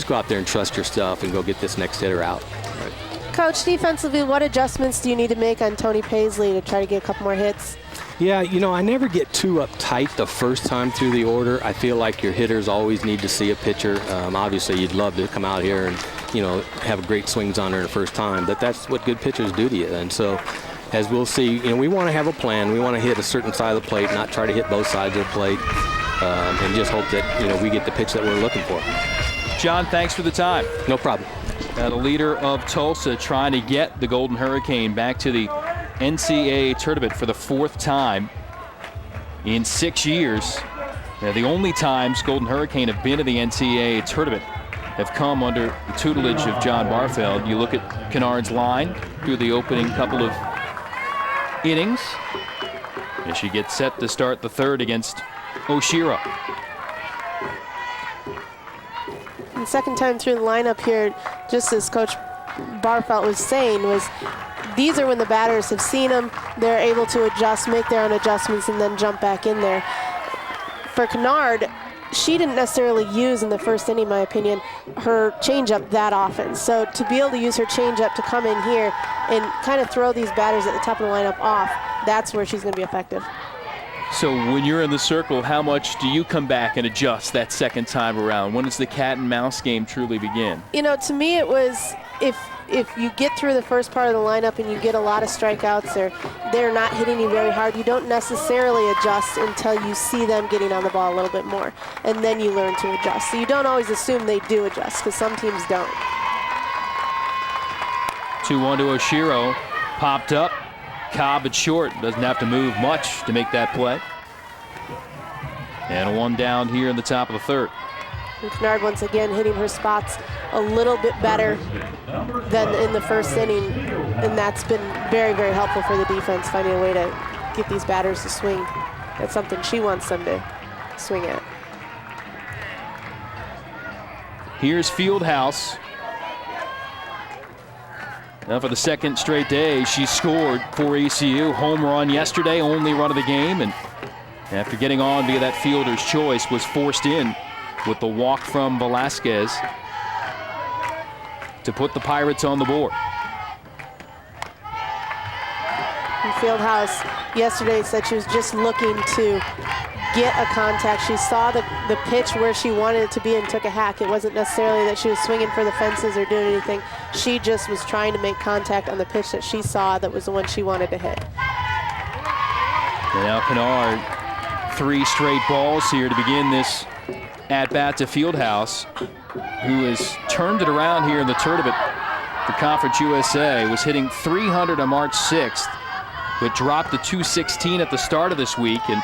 go out there and trust your stuff and go get this next hitter out. Right. Coach, defensively, what adjustments do you need to make on Tony Paisley to try to get a couple more hits? Yeah, I never get too uptight the first time through the order. I feel like your hitters always need to see a pitcher. Obviously, you'd love to come out here and, have great swings on her the first time, but that's what good pitchers do to you. And so, as we'll see, we want to have a plan. We want to hit a certain side of the plate, not try to hit both sides of the plate, and just hope that, we get the pitch that we're looking for. John, thanks for the time. No problem. The leader of Tulsa trying to get the Golden Hurricane back to the NCAA tournament for the 4th time in 6 years. The only times Golden Hurricane have been to the NCAA tournament have come under the tutelage of John Barfeld. You look at Kennard's line through the opening couple of innings as she gets set to start the 3rd against Oshiro. The second time through the lineup here, just as Coach Barfeld was saying, these are when the batters have seen them, they're able to adjust, make their own adjustments, and then jump back in there. For Kennard, she didn't necessarily use in the first inning, in my opinion, her changeup that often. So to be able to use her changeup to come in here and kind of throw these batters at the top of the lineup off, that's where she's going to be effective. So when you're in the circle, how much do you come back and adjust that second time around? When does the cat and mouse game truly begin? To me it was if you get through the first part of the lineup and you get a lot of strikeouts or they're not hitting you very hard, you don't necessarily adjust until you see them getting on the ball a little bit more, and then you learn to adjust. So you don't always assume they do adjust, because some teams don't. 2-1 to Oshiro, popped up. Cobb at short, doesn't have to move much to make that play. And a 1 down here in the top of the 3rd. And Kennard once again hitting her spots a little bit better than in the first inning, and that's been very, very helpful for the defense, finding a way to get these batters to swing. That's something she wants them to swing at. Here's Fieldhouse. Now for the 2nd straight day, she scored for ECU. Home run yesterday, only run of the game, and after getting on via that fielder's choice, was forced in with the walk from Velasquez to put the Pirates on the board. And Fieldhouse yesterday said she was just looking to get a contact. She saw the pitch where she wanted it to be and took a hack. It wasn't necessarily that she was swinging for the fences or doing anything. She just was trying to make contact on the pitch that she saw that was the one she wanted to hit. And now Kennard, 3 straight balls here to begin this at-bat to Fieldhouse, who has turned it around here in the tournament. The Conference USA was hitting .300 on March 6th, but dropped to .216 at the start of this week, and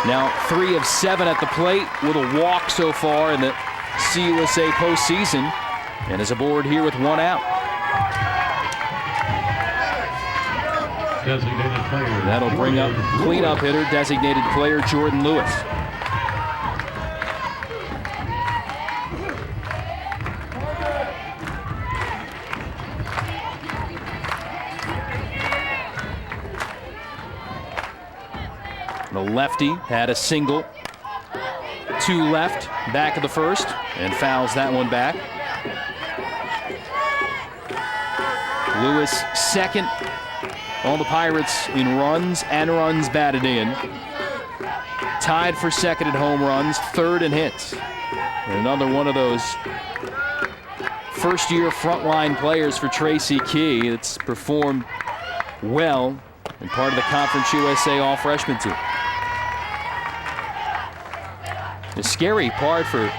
now 3 of 7 at the plate with a walk so far in the CUSA postseason, and is aboard here with 1 out. Designated player. That'll bring up cleanup hitter, designated player Jordan Lewis. The lefty had a single, 2 left, back of the first, and fouls that one back. Lewis second on the Pirates in runs and runs batted in. Tied for second in home runs, third in hits. And another one of those first-year frontline players for Tracy Key that's performed well and part of the Conference USA All-Freshman team. The scary part for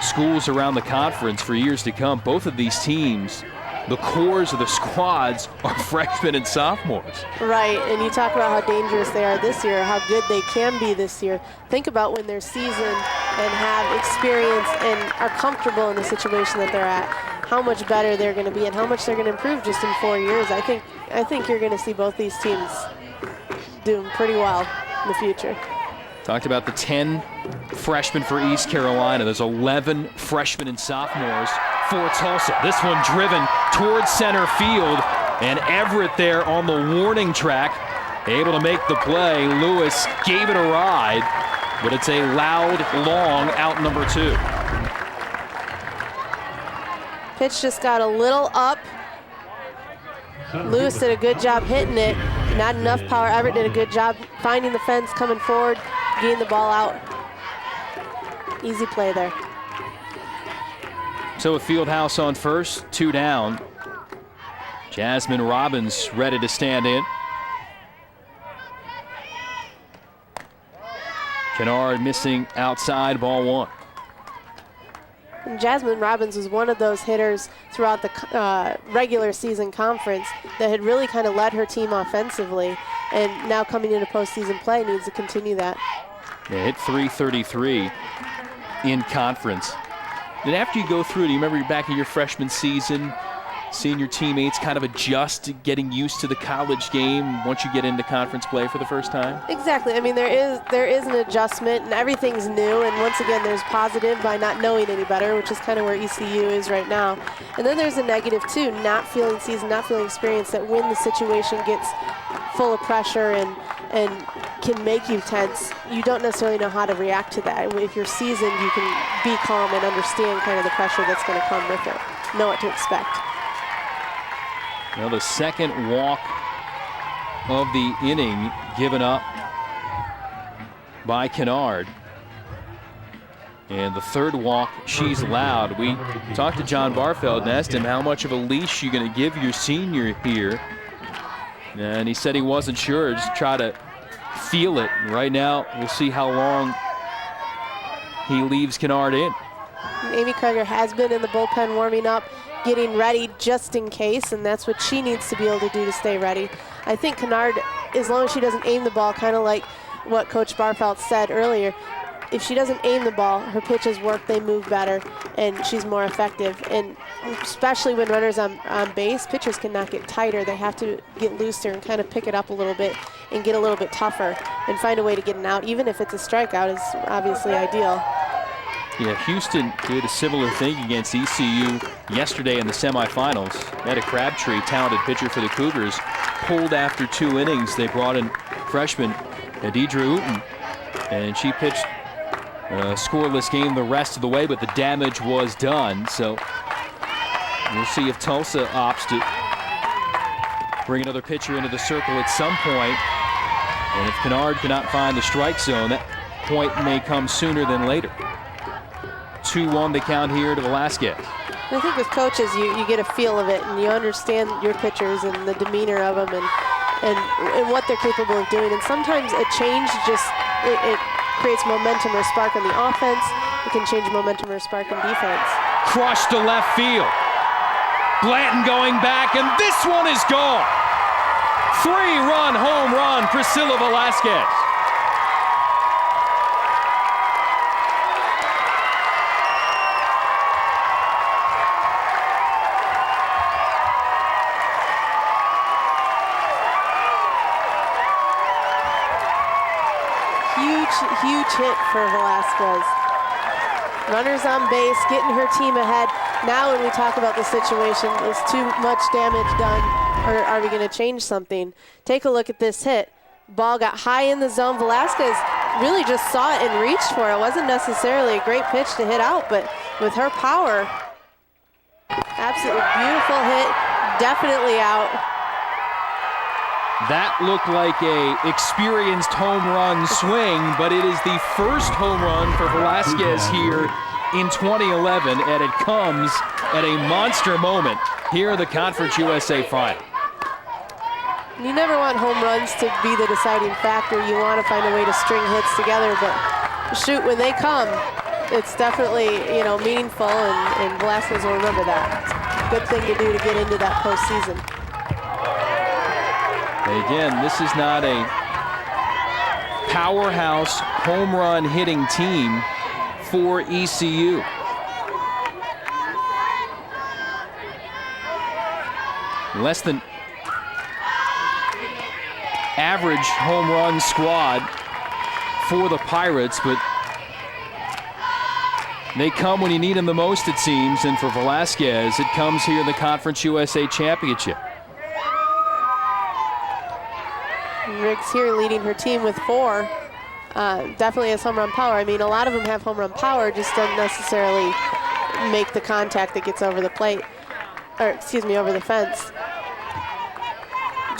schools around the conference for years to come, both of these teams, the cores of the squads are freshmen and sophomores. Right, and you talk about how dangerous they are this year, how good they can be this year. Think about when they're seasoned and have experience and are comfortable in the situation that they're at, how much better they're going to be and how much they're going to improve just in 4 years. I think you're going to see both these teams doing pretty well in the future. Talked about the 10 freshmen for East Carolina. There's 11 freshmen and sophomores for Tulsa. This one driven towards center field, and Everett there on the warning track, able to make the play. Lewis gave it a ride, but it's a loud, long out number 2. Pitch just got a little up. Lewis did a good job hitting it. Not enough power. Everett did a good job finding the fence, coming forward, getting the ball out. Easy play there. So with Fieldhouse on first, 2 down. Jasmine Robbins ready to stand in. Kennard missing outside, ball 1. And Jasmine Robbins was one of those hitters throughout the regular season conference that had really kind of led her team offensively, and now coming into postseason play needs to continue that. They hit .333 in conference. And after you go through, do you remember you're back in your freshman season, seeing your teammates kind of adjust to getting used to the college game once you get into conference play for the first time? Exactly. I mean, there is an adjustment, and everything's new. And once again, there's positive by not knowing any better, which is kind of where ECU is right now. And then there's a negative too, not feeling seasoned, not feeling experienced. That when the situation gets full of pressure and can make you tense, you don't necessarily know how to react to that. If you're seasoned, you can be calm and understand kind of the pressure that's going to come with it. Know what to expect. Well, the second walk of the inning given up by Kennard. And the third walk she's allowed. We talked to John Barfeld and asked him how much of a leash you're going to give your senior here. And he said he wasn't sure, just try to feel it. Right now, we'll see how long he leaves Kennard in. Amy Kreger has been in the bullpen warming up, getting ready just in case, and that's what she needs to be able to do to stay ready. I think Kennard, as long as she doesn't aim the ball, kind of like what Coach Barfeld said earlier, if she doesn't aim the ball, her pitches work, they move better, and she's more effective. And especially when runners on base, pitchers cannot get tighter. They have to get looser and kind of pick it up a little bit and get a little bit tougher and find a way to get an out. Even if it's a strikeout is obviously ideal. Yeah, Houston did a similar thing against ECU yesterday in the semifinals. Etta Crabtree, talented pitcher for the Cougars, pulled after 2 innings. They brought in freshman Deidre Uten, and she pitched a scoreless game the rest of the way, but the damage was done. So we'll see if Tulsa opts to bring another pitcher into the circle at some point. And if Kennard cannot find the strike zone, that point may come sooner than later. 2-1 the count here to Velasquez. I think with coaches, you get a feel of it, and you understand your pitchers and the demeanor of them and what they're capable of doing. And sometimes a change just, it creates momentum or spark on the offense. It can change momentum or spark in defense. Crushed to left field. Blanton going back, and this one is gone. 3-run home run, Priscilla Velasquez. huge hit for Velasquez. Runners on base, getting her team ahead. Now when we talk about the situation, is too much damage done, or are we going to change something? Take a look at this hit. Ball got high in the zone. Velasquez really just saw it and reached for it. It wasn't necessarily a great pitch to hit out, but with her power, absolutely beautiful hit, definitely out. That looked like a experienced home run swing, but it is the first home run for Velasquez here in 2011, and it comes at a monster moment here in the Conference USA Final. You never want home runs to be the deciding factor. You want to find a way to string hits together, but shoot, when they come, it's definitely, meaningful, and Velasquez will remember that. It's a good thing to do to get into that postseason. Again, this is not a powerhouse home run hitting team for ECU. Less than average home run squad for the Pirates, but they come when you need them the most, it seems, and for Velasquez, it comes here in the Conference USA Championship. Riggs here leading her team with 4. Definitely has home run power. I mean, a lot of them have home run power, just don't necessarily make the contact that gets over the plate, or excuse me, over the fence.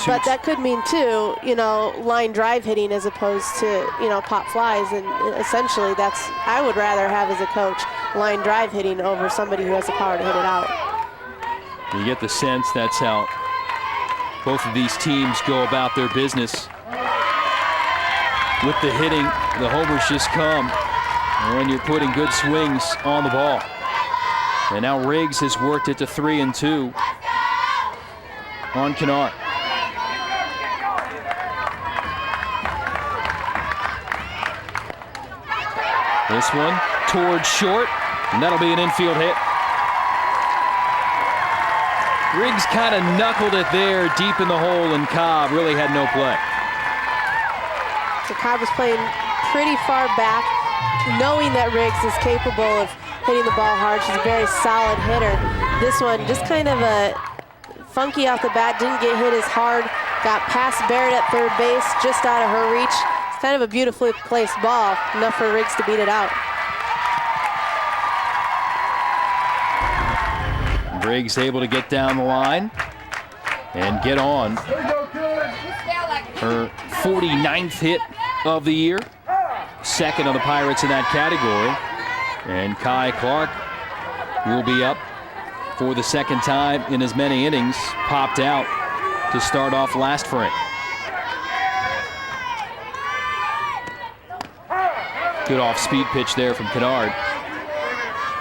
But that could mean too, line drive hitting as opposed to, pop flies, and essentially that's, I would rather have as a coach, line drive hitting over somebody who has the power to hit it out. You get the sense that's how both of these teams go about their business. With the hitting, the homers just come when you're putting good swings on the ball. And now Riggs has worked it to 3-2 on Kennard. This one towards short, and that'll be an infield hit. Riggs kind of knuckled it there deep in the hole, and Cobb really had no play. So Cobb was playing pretty far back, knowing that Riggs is capable of hitting the ball hard. She's a very solid hitter. This one just kind of a funky off the bat, didn't get hit as hard, got past Barrett at third base, just out of her reach. It's kind of a beautifully placed ball, enough for Riggs to beat it out. Riggs able to get down the line and get on her 49th hit of the year, second on the Pirates in that category. And Kai Clark will be up for the second time in as many innings, popped out to start off last frame. Good off-speed pitch there from Kennard.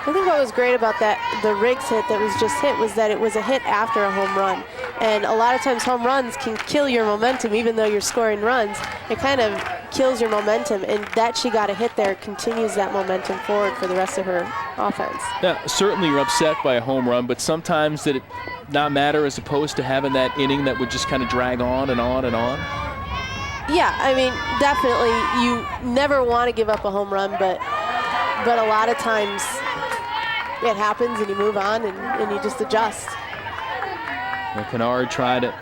I think what was great about that, the Riggs hit that was just hit, was that it was a hit after a home run. And a lot of times home runs can kill your momentum, even though you're scoring runs. It kind of kills your momentum, and that she got a hit there continues that momentum forward for the rest of her offense. Yeah, certainly you're upset by a home run, but sometimes did it not matter as opposed to having that inning that would just kind of drag on and on and on? Yeah, I mean, definitely you never want to give up a home run, but a lot of times it happens and you move on and you just adjust. Well, Kennard tried to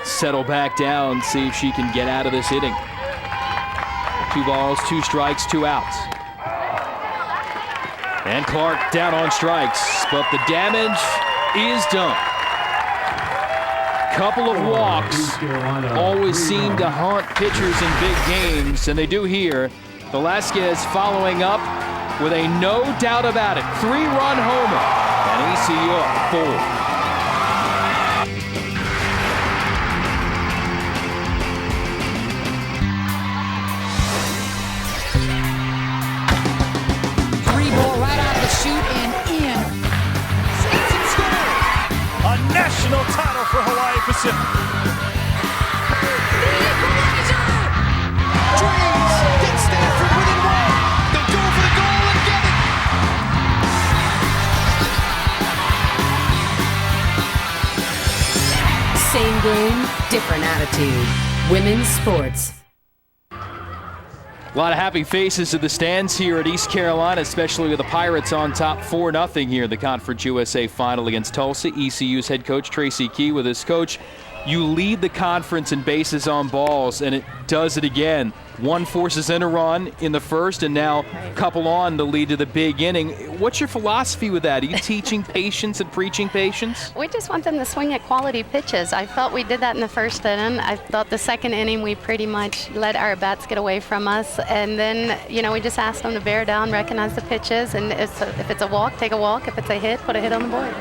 settle back down, see if she can get out of this inning. 2 balls, 2 strikes, 2 outs. And Clark down on strikes, but the damage is done. Couple of walks always seem to haunt pitchers in big games, and they do here. Velasquez following up with a no doubt about it 3-run homer, and ECU up 4. National title for Hawaii Pacific. The equalizer! Dreams get Stanford within 1. They go for the goal and get it. Same game, different attitude. Women's sports. A lot of happy faces in the stands here at East Carolina, especially with the Pirates on top 4-0 here in the Conference USA final against Tulsa. ECU's head coach Tracy Key with his coach. You lead the conference in bases on balls, and it does it again. One forces in a run in the first, and now couple on to lead to the big inning. What's your philosophy with that? Are you teaching patience and preaching patience? We just want them to swing at quality pitches. I felt we did that in the first inning. I thought the second inning we pretty much let our bats get away from us, and then we just asked them to bear down, recognize the pitches, and if it's a walk, take a walk. If it's a hit, put a hit on the board.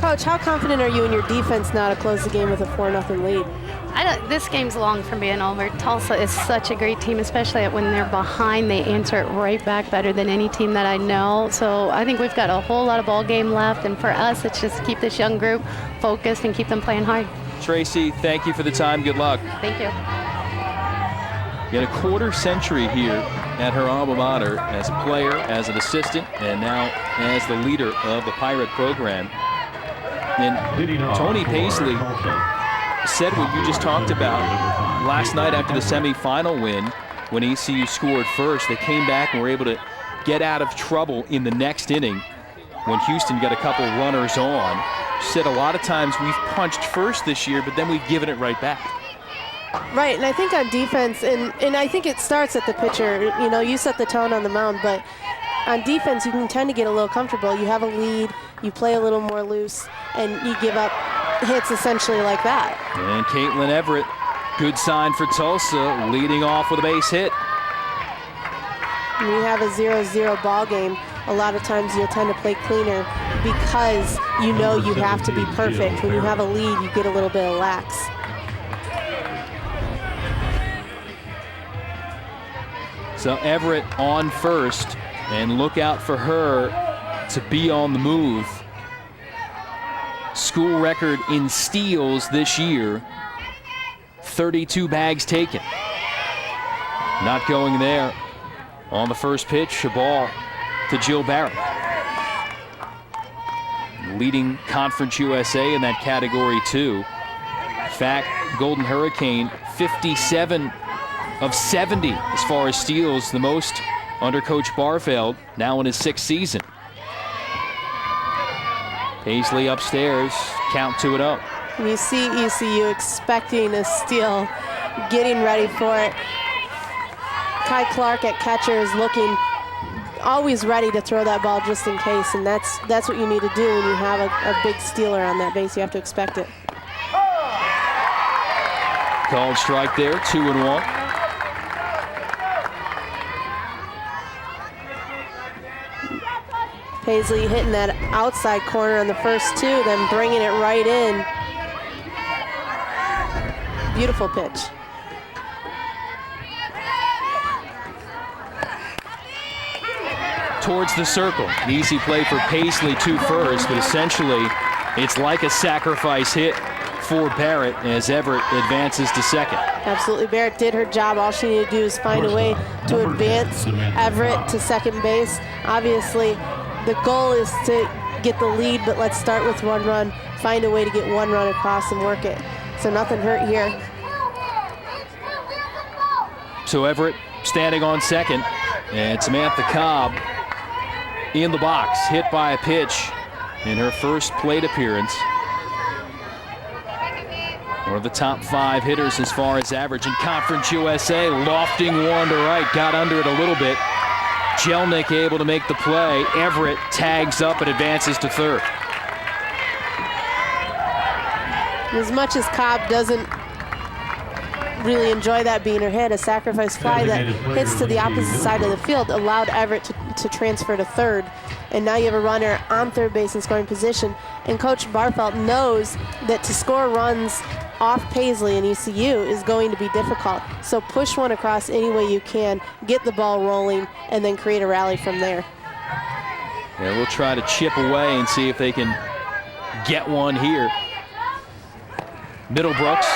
Coach, how confident are you in your defense now to close the game with a 4-0 lead? This game's long from being over. Tulsa is such a great team, especially when they're behind. They answer it right back better than any team that I know. So I think we've got a whole lot of ball game left, and for us, it's just keep this young group focused and keep them playing hard. Tracy, thank you for the time. Good luck. Thank you. In a quarter century here at her alma mater as a player, as an assistant, and now as the leader of the Pirate program. And Tony Paisley said what you just talked about last night after the semifinal win. When ECU scored first, they came back and were able to get out of trouble in the next inning when Houston got a couple runners on. She said a lot of times we've punched first this year, but then we've given it right back. Right, and I think on defense, and I think it starts at the pitcher. You set the tone on the mound, but on defense, you can tend to get a little comfortable. You have a lead, you play a little more loose, and you give up hits essentially like that. And Caitlin Everett, good sign for Tulsa, leading off with a base hit. When you have a 0-0 ball game, a lot of times you'll tend to play cleaner because you know you have to be perfect. When you have a lead, you get a little bit of lax. So Everett on first, and look out for her to be on the move. School record in steals this year, 32 bags taken. Not going there. On the first pitch, a ball to Jill Barrett. Leading Conference USA in that category too. In fact, Golden Hurricane, 57 of 70 as far as steals, the most under Coach Barfeld, now in his 6th season. Paisley upstairs, count 2-0. And you see ECU expecting a steal, getting ready for it. Kai Clark at catcher is looking always ready to throw that ball just in case, and that's what you need to do when you have a big stealer on that base. You have to expect it. Called strike there, 2-1. Paisley hitting that outside corner on the first two, then bringing it right in. Beautiful pitch. Towards the circle. An easy play for Paisley to first, but essentially it's like a sacrifice hit for Barrett as Everett advances to second. Absolutely, Barrett did her job. All she needed to do is find a way to advance Everett to second base. Obviously, the goal is to get the lead, but let's start with 1 run, find a way to get 1 run across and work it. So nothing hurt here. So Everett standing on second, and Samantha Cobb in the box, hit by a pitch in her first plate appearance. One of the top 5 hitters as far as average in Conference USA, lofting one to right, got under it a little bit. Jelnick able to make the play. Everett tags up and advances to third. As much as Cobb doesn't really enjoy that being her hit, a sacrifice fly that hits to the opposite side of the field allowed Everett to transfer to third. And now you have a runner on third base in scoring position. And Coach Barfeld knows that to score runs off Paisley and ECU is going to be difficult. So push one across any way you can, get the ball rolling, and then create a rally from there. Yeah, we'll try to chip away and see if they can get one here. Middlebrooks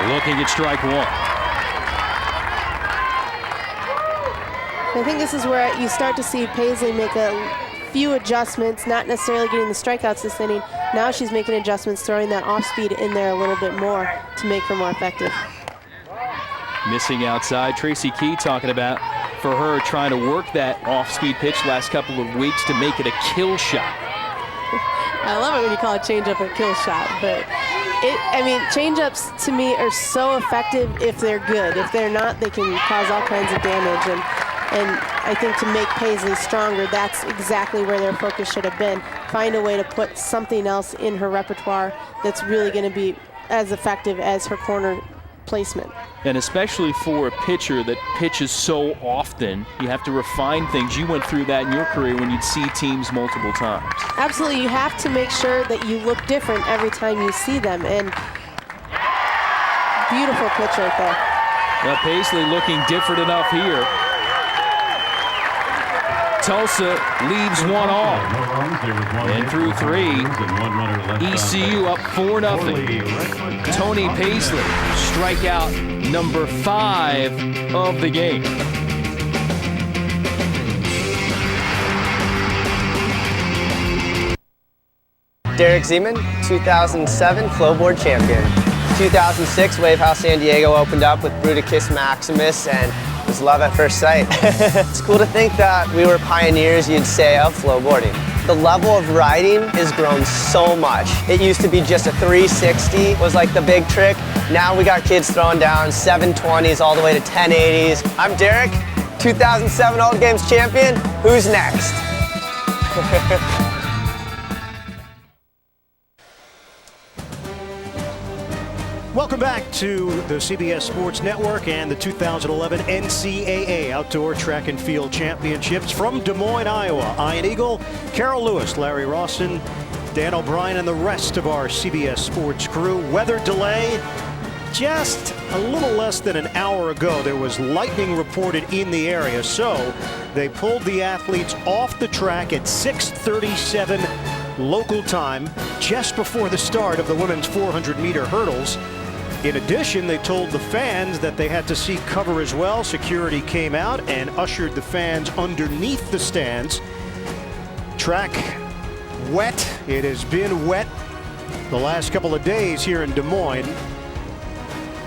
looking at strike 1. I think this is where you start to see Paisley make a few adjustments, not necessarily getting the strikeouts this inning. Now she's making adjustments, throwing that off speed in there a little bit more to make her more effective. Missing outside. Tracy Key talking about for her trying to work that off-speed pitch last couple of weeks to make it a kill shot. I love it when you call a changeup a kill shot, but changeups to me are so effective if they're good. If they're not, they can cause all kinds of damage. And I think to make Paisley stronger, that's exactly where their focus should have been. Find a way to put something else in her repertoire that's really going to be as effective as her corner placement. And especially for a pitcher that pitches so often, you have to refine things. You went through that in your career when you'd see teams multiple times. Absolutely, you have to make sure that you look different every time you see them. And beautiful pitch right there. Well, Paisley looking different enough here. Tulsa leaves 1-all. And through 3, ECU up 4-0. Tony Paisley, strikeout number 5 of the game. Derek Zeman, 2007 Flowboard champion. 2006 Wave House San Diego opened up with Bruticus Maximus, and it was love at first sight. It's cool to think that we were pioneers, you'd say, of flowboarding. The level of riding has grown so much. It used to be just a 360 was like the big trick. Now we got kids throwing down 720s all the way to 1080s. I'm Derek, 2007 All Games champion. Who's next? Welcome back to the CBS Sports Network and the 2011 NCAA Outdoor Track and Field Championships from Des Moines, Iowa. Ian Eagle, Carol Lewis, Larry Rawson, Dan O'Brien, and the rest of our CBS Sports crew. Weather delay. Just a little less than an hour ago, there was lightning reported in the area, so they pulled the athletes off the track at 6:37 local time, just before the start of the women's 400-meter hurdles. In addition, they told the fans that they had to seek cover as well. Security came out and ushered the fans underneath the stands. Track wet. It has been wet the last couple of days here in Des Moines.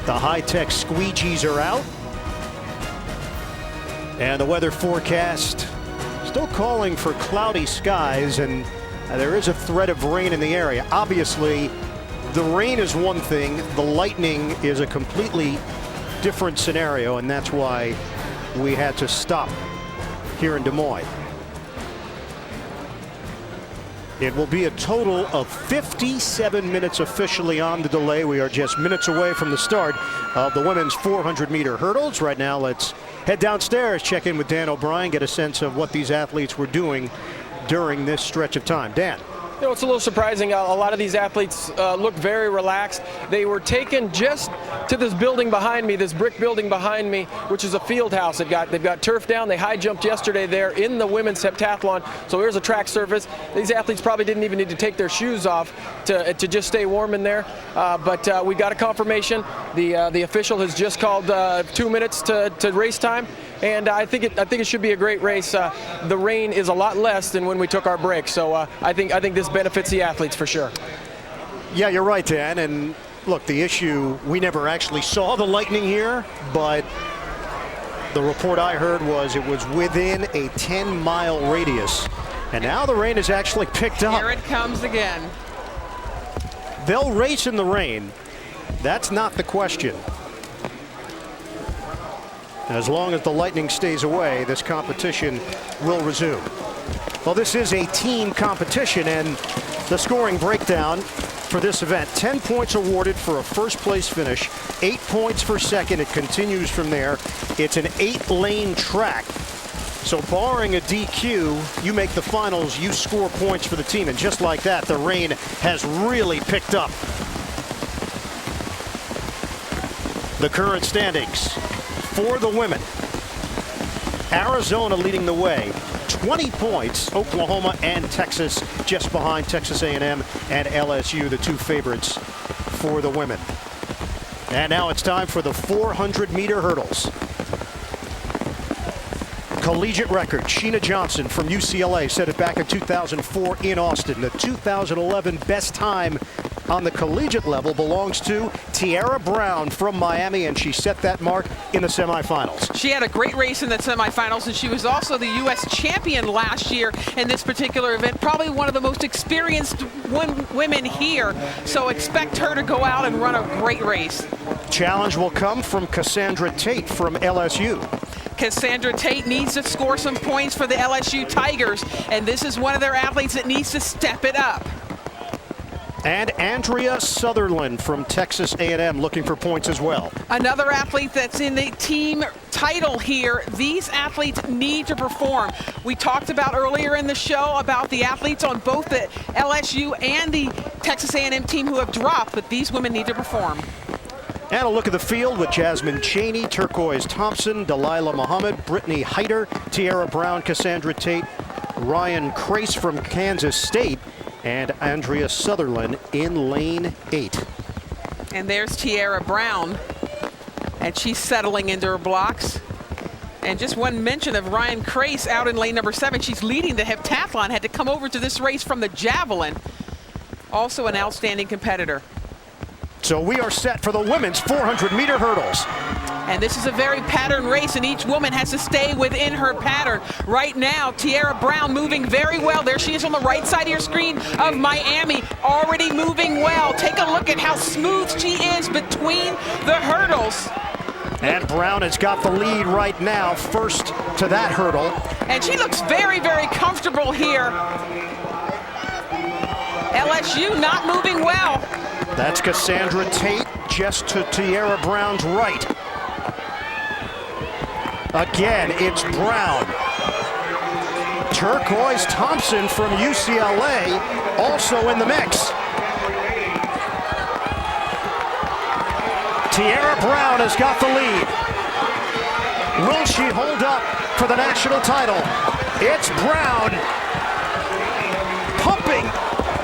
The high-tech squeegees are out. And the weather forecast still calling for cloudy skies, and there is a threat of rain in the area. Obviously, the rain is one thing. The lightning is a completely different scenario, and that's why we had to stop here in Des Moines. It will be a total of 57 minutes officially on the delay. We are just minutes away from the start of the women's 400-meter hurdles. Right now, let's head downstairs, check in with Dan O'Brien, get a sense of what these athletes were doing during this stretch of time. Dan. You know, it's a little surprising. A lot of these athletes look very relaxed. They were taken just to this building behind me, this brick building behind me, which is a field house. They've got turf down. They high jumped yesterday there in the women's heptathlon. So here's a track surface. These athletes probably didn't even need to take their shoes off to just stay warm in there. But we got a confirmation. The official has just called 2 minutes to race time. And I think it should be a great race. The rain is a lot less than when we took our break, so I think this benefits the athletes for sure. Yeah, you're right, Dan. And look, the issue, we never actually saw the lightning here, but the report I heard was it was within a 10-mile radius. And now the rain has actually picked up. Here it comes again. They'll race in the rain. That's not the question. As long as the lightning stays away, this competition will resume. Well, this is a team competition, and the scoring breakdown for this event: 10 points awarded for a first place finish, 8 points for second. It continues from there. It's an 8-lane track. So barring a DQ, you make the finals, you score points for the team. And just like that, the rain has really picked up. The current standings for the women: Arizona leading the way, 20 points. Oklahoma and Texas just behind. Texas A&M and LSU, the two favorites for the women. And now it's time for the 400-meter hurdles. Collegiate record: Sheena Johnson from UCLA set it back in 2004 in Austin. The 2011 best time on the collegiate level belongs to Tiara Brown from Miami, and she set that mark in the semifinals. She had a great race in the semifinals, and she was also the U.S. champion last year in this particular event. Probably one of the most experienced women here, so expect her to go out and run a great race. Challenge will come from Cassandra Tate from LSU. Cassandra Tate needs to score some points for the LSU Tigers, and this is one of their athletes that needs to step it up. And Andrea Sutherland from Texas A&M looking for points as well. Another athlete that's in the team title here. These athletes need to perform. We talked about earlier in the show about the athletes on both the LSU and the Texas A&M team who have dropped, but these women need to perform. And a look at the field with Jasmine Cheney, Turquoise Thompson, Delilah Muhammad, Brittany Heider, Tiara Brown, Cassandra Tate, Ryan Crace from Kansas State, and Andrea Sutherland in lane 8. And there's Tiara Brown, and she's settling into her blocks. And just one mention of Ryan Crace out in lane number 7. She's leading the heptathlon, had to come over to this race from the javelin. Also an outstanding competitor. So we are set for the women's 400-meter hurdles. And this is a very patterned race, and each woman has to stay within her pattern. Right now, Tiara Brown moving very well. There she is on the right side of your screen of Miami, already moving well. Take a look at how smooth she is between the hurdles. And Brown has got the lead right now, first to that hurdle. And she looks very, very comfortable here. LSU not moving well. That's Cassandra Tate just to Tiara Brown's right. Again, it's Brown. Turquoise Thompson from UCLA also in the mix. Tiara Brown has got the lead. Will she hold up for the national title? It's Brown. Pumping,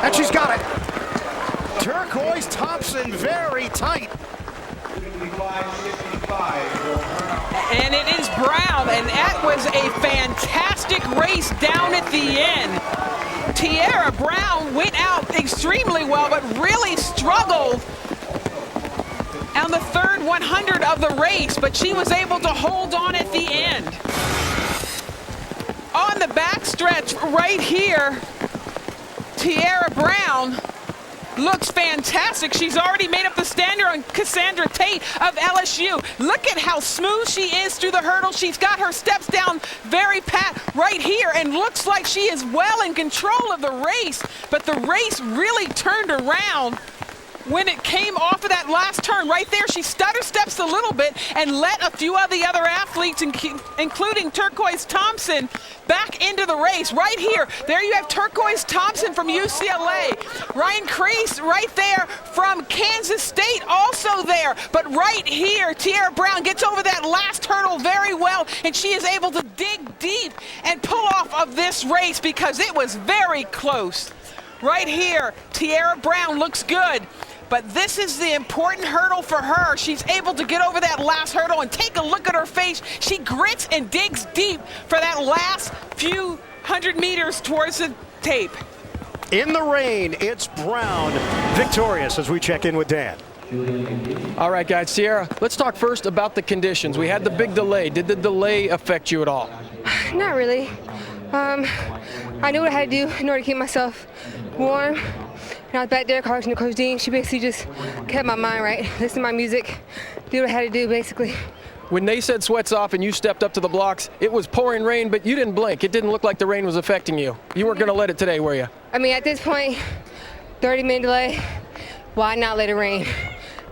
and she's got it. Turquoise Thompson very tight. And it is Brown, and that was a fantastic race down at the end. Tiara Brown went out extremely well, but really struggled on the third 100 of the race, but she was able to hold on at the end. On the backstretch right here, Tiara Brown looks fantastic. She's already made up the standard on Cassandra Tate of LSU. Look at how smooth she is through the hurdle. She's got her steps down very pat right here and looks like she is well in control of the race, but the race really turned around when it came off of that last turn. Right there, she stutter steps a little bit and let a few of the other athletes, including Turquoise Thompson, back into the race. Right here, there you have Turquoise Thompson from UCLA. Ryan Crace right there from Kansas State also there. But right here, Tiara Brown gets over that last hurdle very well, and she is able to dig deep and pull off of this race because it was very close. Right here, Tiara Brown looks good. But this is the important hurdle for her. She's able to get over that last hurdle, and take a look at her face. She grits and digs deep for that last few hundred meters towards the tape. In the rain, it's Brown victorious as we check in with Dan. All right, guys, Sierra, let's talk first about the conditions. We had the big delay. Did the delay affect you at all? Not really. I knew what I had to do in order to keep myself warm. And I was back there talking to Coach Dean. She basically just kept my mind right, listen to my music, do what I had to do, basically. When they said sweats off and you stepped up to the blocks, it was pouring rain, but you didn't blink. It didn't look like the rain was affecting you. You weren't going to let it today, were you? I mean, at this point, 30-minute delay, why not let it rain?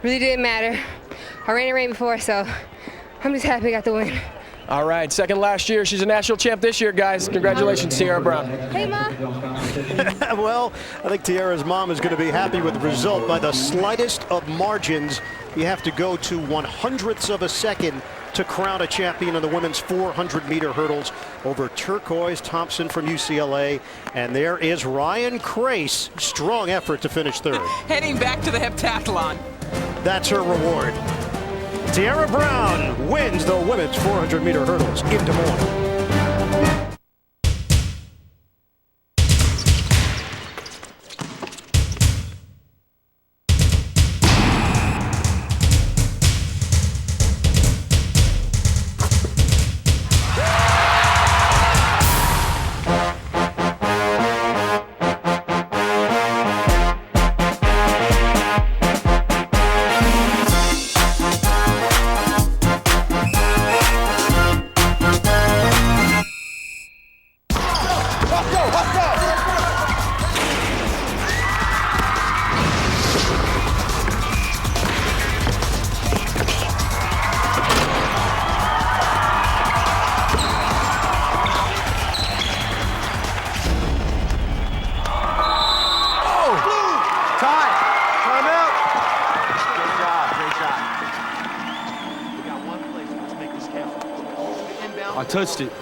Really didn't matter. I ran in rain before, so I'm just happy I got the win. All right, second last year. She's a national champ this year, guys. Congratulations, Tiara Brown. Hey, Mom. Well, I think Tiara's mom is going to be happy with the result. By the slightest of margins, you have to go to 1/100ths of a second to crown a champion of the women's 400-meter hurdles over Turquoise Thompson from UCLA. And there is Ryan Crace. Strong effort to finish third. Heading back to the heptathlon. That's her reward. Tiara Brown wins the women's 400-meter hurdles in Des Moines. I touched it.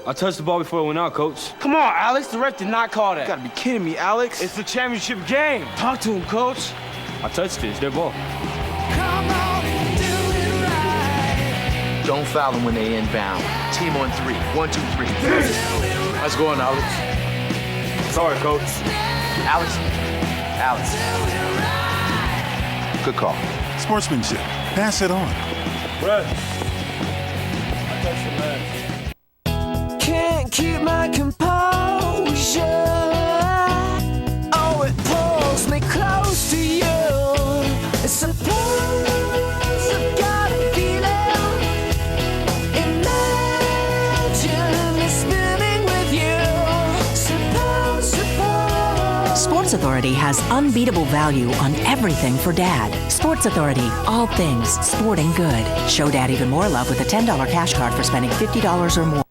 I touched the ball before it went out, Coach. Come on, Alex. The ref did not call that. You gotta be kidding me, Alex. It's the championship game. Talk to him, Coach. I touched it. It's their ball. Don't foul them when they inbound. Team on 3. 1, 2, 3. Let's go on, Alex. Sorry, Coach. Alex. Good call. Sportsmanship. Pass it on. Brett. I touched the man. Can't keep my composure. Oh, it pulls me close to you. I suppose I've got a feeling. Imagine me spinning with you. Suppose. Sports Authority has unbeatable value on everything for Dad. Sports Authority, all things sporting good. Show Dad even more love with a $10 cash card for spending $50 or more.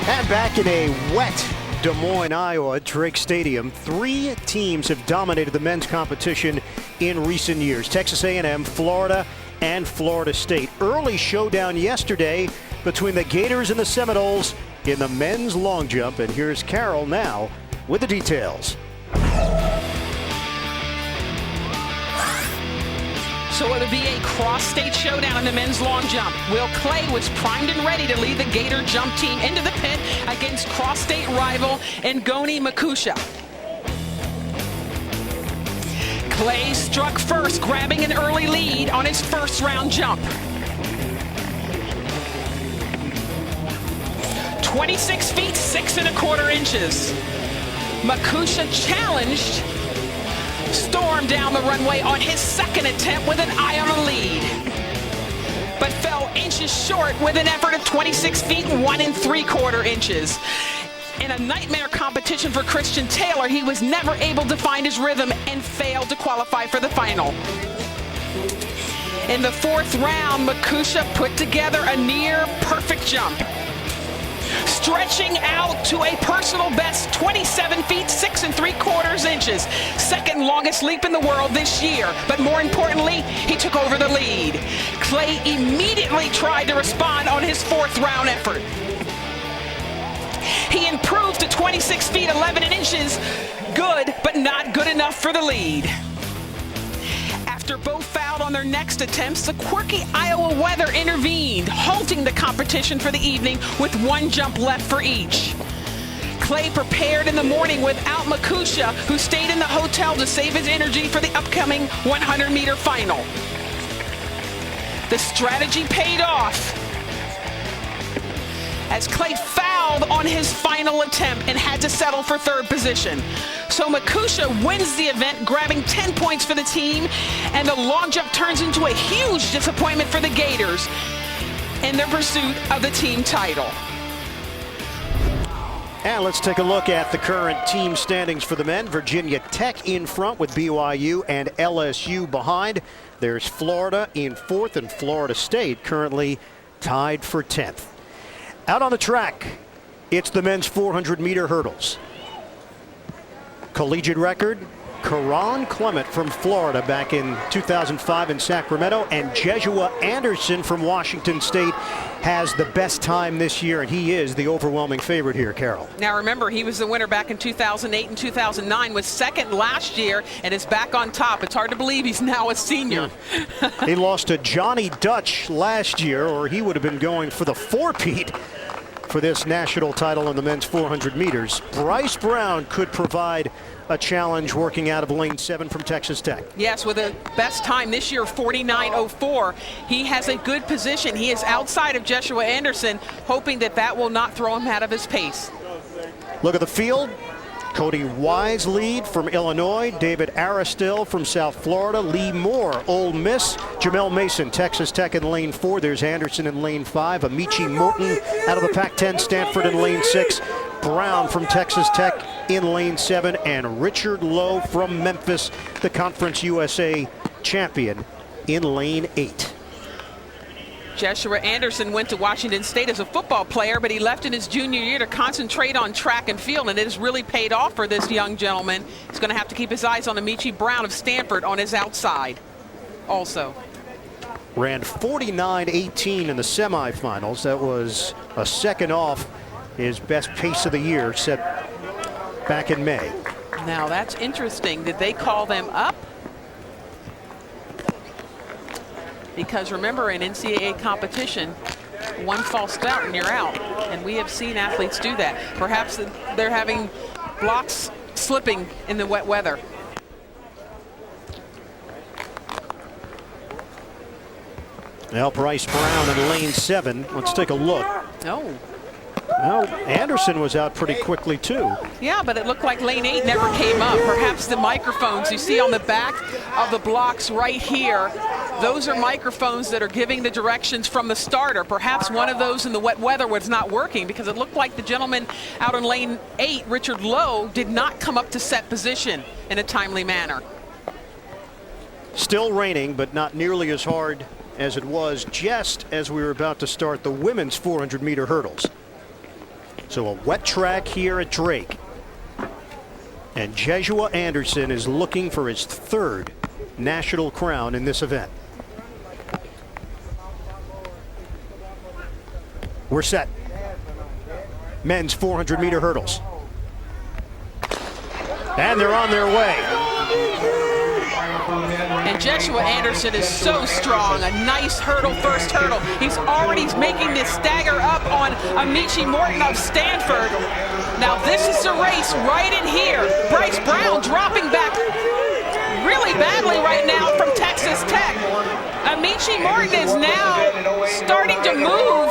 And back in a wet Des Moines, Iowa, Drake Stadium, 3 teams have dominated the men's competition in recent years. Texas A&M, Florida, and Florida State. Early showdown yesterday between the Gators and the Seminoles in the men's long jump. And here's Carol now with the details. So it'll be a cross-state showdown in the men's long jump. Will Clay was primed and ready to lead the Gator jump team into the pit against cross-state rival Ngoni Makusha. Clay struck first, grabbing an early lead on his first round jump. 26 feet, 6 1/4 inches. Makusha challenged, stormed down the runway on his second attempt with an eye on the lead, but fell inches short with an effort of 26 feet, 1 3/4 inches. In a nightmare competition for Christian Taylor, he was never able to find his rhythm and failed to qualify for the final. In the 4th round, Makusha put together a near perfect jump, stretching out to a personal best 27 feet, 6 3/4 inches. Second longest leap in the world this year, but more importantly, he took over the lead. Clay immediately tried to respond on his 4th round effort. He improved to 26 feet, 11 inches. Good, but not good enough for the lead. After both fouled on their next attempts, the quirky Iowa weather intervened, halting the competition for the evening with 1 jump left for each. Clay prepared in the morning without Makusha, who stayed in the hotel to save his energy for the upcoming 100-meter final. The strategy paid off as Clay fouled on his final attempt and had to settle for 3rd position. So Makusha wins the event, grabbing 10 points for the team, and the long jump turns into a huge disappointment for the Gators in their pursuit of the team title. And let's take a look at the current team standings for the men. Virginia Tech in front with BYU and LSU behind. There's Florida in 4th and Florida State currently tied for 10th. Out on the track, it's the men's 400-meter hurdles. Collegiate record, Karan Clement from Florida back in 2005 in Sacramento, and Jeshua Anderson from Washington State has the best time this year, and he is the overwhelming favorite here, Carol. Now remember, he was the winner back in 2008 and 2009, was second last year, and is back on top. It's hard to believe he's now a senior. He lost to Johnny Dutch last year, or he would have been going for the four-peat for this national title in the men's 400 meters. Bryce Brown could provide a challenge working out of lane 7 from Texas Tech. Yes, with a best time this year, 49.04. He has a good position. He is outside of Jeshua Anderson, hoping that that will not throw him out of his pace. Look at the field. Cody Wise lead from Illinois, David Aristil from South Florida, Lee Moore, Ole Miss, Jamel Mason, Texas Tech in lane 4. There's Anderson in lane 5, Amici Morton out of the Pac-10, Stanford in lane 6. Brown from Texas Tech in lane 7, and Richard Lowe from Memphis, the Conference USA champion, in lane 8. Joshua Anderson went to Washington State as a football player, but he left in his junior year to concentrate on track and field, and it has really paid off for this young gentleman. He's going to have to keep his eyes on Amici Brown of Stanford on his outside also. Ran 49.18 in the semifinals. That was a second off his best pace of the year set back in May. Now that's interesting. Did they call them up? Because remember, in NCAA competition, one false start and you're out. And we have seen athletes do that. Perhaps they're having blocks slipping in the wet weather. Now Bryce Brown in lane 7. Let's take a look. Oh. Well, Anderson was out pretty quickly too. Yeah, but it looked like lane 8 never came up. Perhaps the microphones you see on the back of the blocks right here, those are microphones that are giving the directions from the starter. Perhaps one of those in the wet weather was not working, because it looked like the gentleman out in lane 8, Richard Lowe, did not come up to set position in a timely manner. Still raining, but not nearly as hard as it was just as we were about to start the women's 400-meter hurdles. So a wet track here at Drake. And Jeshua Anderson is looking for his 3rd national crown in this event. We're set. Men's 400-meter hurdles. And they're on their way. And Jeshua Anderson is so strong. A nice hurdle, first hurdle. He's already making this stagger up on Amici Morton of Stanford. Now this is the race right in here. Bryce Brown dropping back really badly right now from Texas Tech. Amici Morton is now starting to move.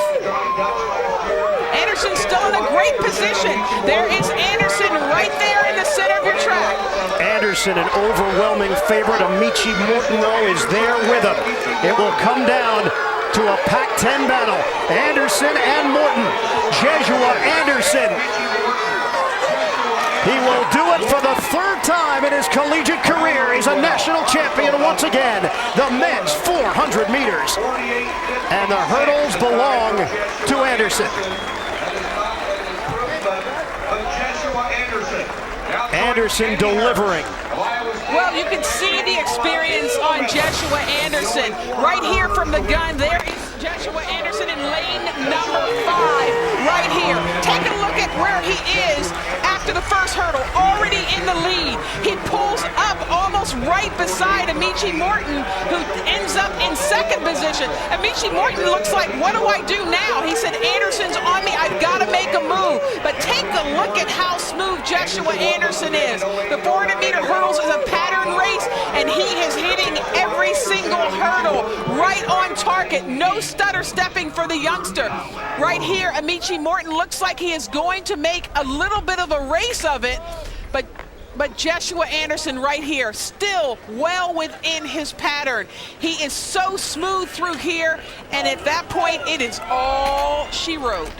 Anderson's still in a great position. There is Anderson right there in the center of your track. Anderson, an overwhelming favorite. Amici Morton, though, is there with him. It will come down to a Pac-10 battle. Anderson and Morton. Jeshua Anderson. He will do it for the 3rd time in his collegiate career. He's a national champion once again. The men's 400 meters. And the hurdles belong to Anderson. Anderson delivering. Well, you can see the experience on Jeshua Anderson. Right here from the gun, there is Jeshua Anderson in lane number 5. Right here. Take a look at where he is after the first hurdle. Already in the lead. He pulls up almost right beside Amici Morton, who ends up in 2nd position. Amici Morton looks like, what do I do now? He said, Anderson's on me. I've got to make a move. But take a look at how smooth Jeshua Anderson is. The 400-meter hurdles is a pattern race, and he is hitting every single hurdle right on target. No stutter stepping for the youngster. Right here, Amici Morton looks like he is going to make a little bit of a race of it, but Jeshua Anderson right here, still well within his pattern. He is so smooth through here, and at that point, it is all she wrote.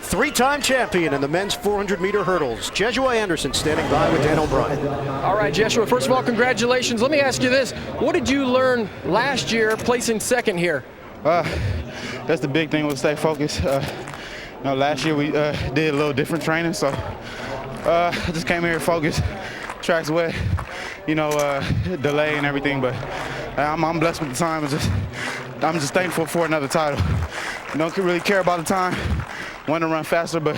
3-time champion in the men's 400-meter hurdles. Jeshua Anderson standing by with Dan O'Brien. All right, Jeshua, first of all, congratulations. Let me ask you this. What did you learn last year placing 2nd here? That's the big thing, was stay focused. Last year we did a little different training, so I just came here focused. Track's wet, delay and everything, but I'm blessed with the time. I'm just thankful for another title. Don't really care about the time. Want to run faster, but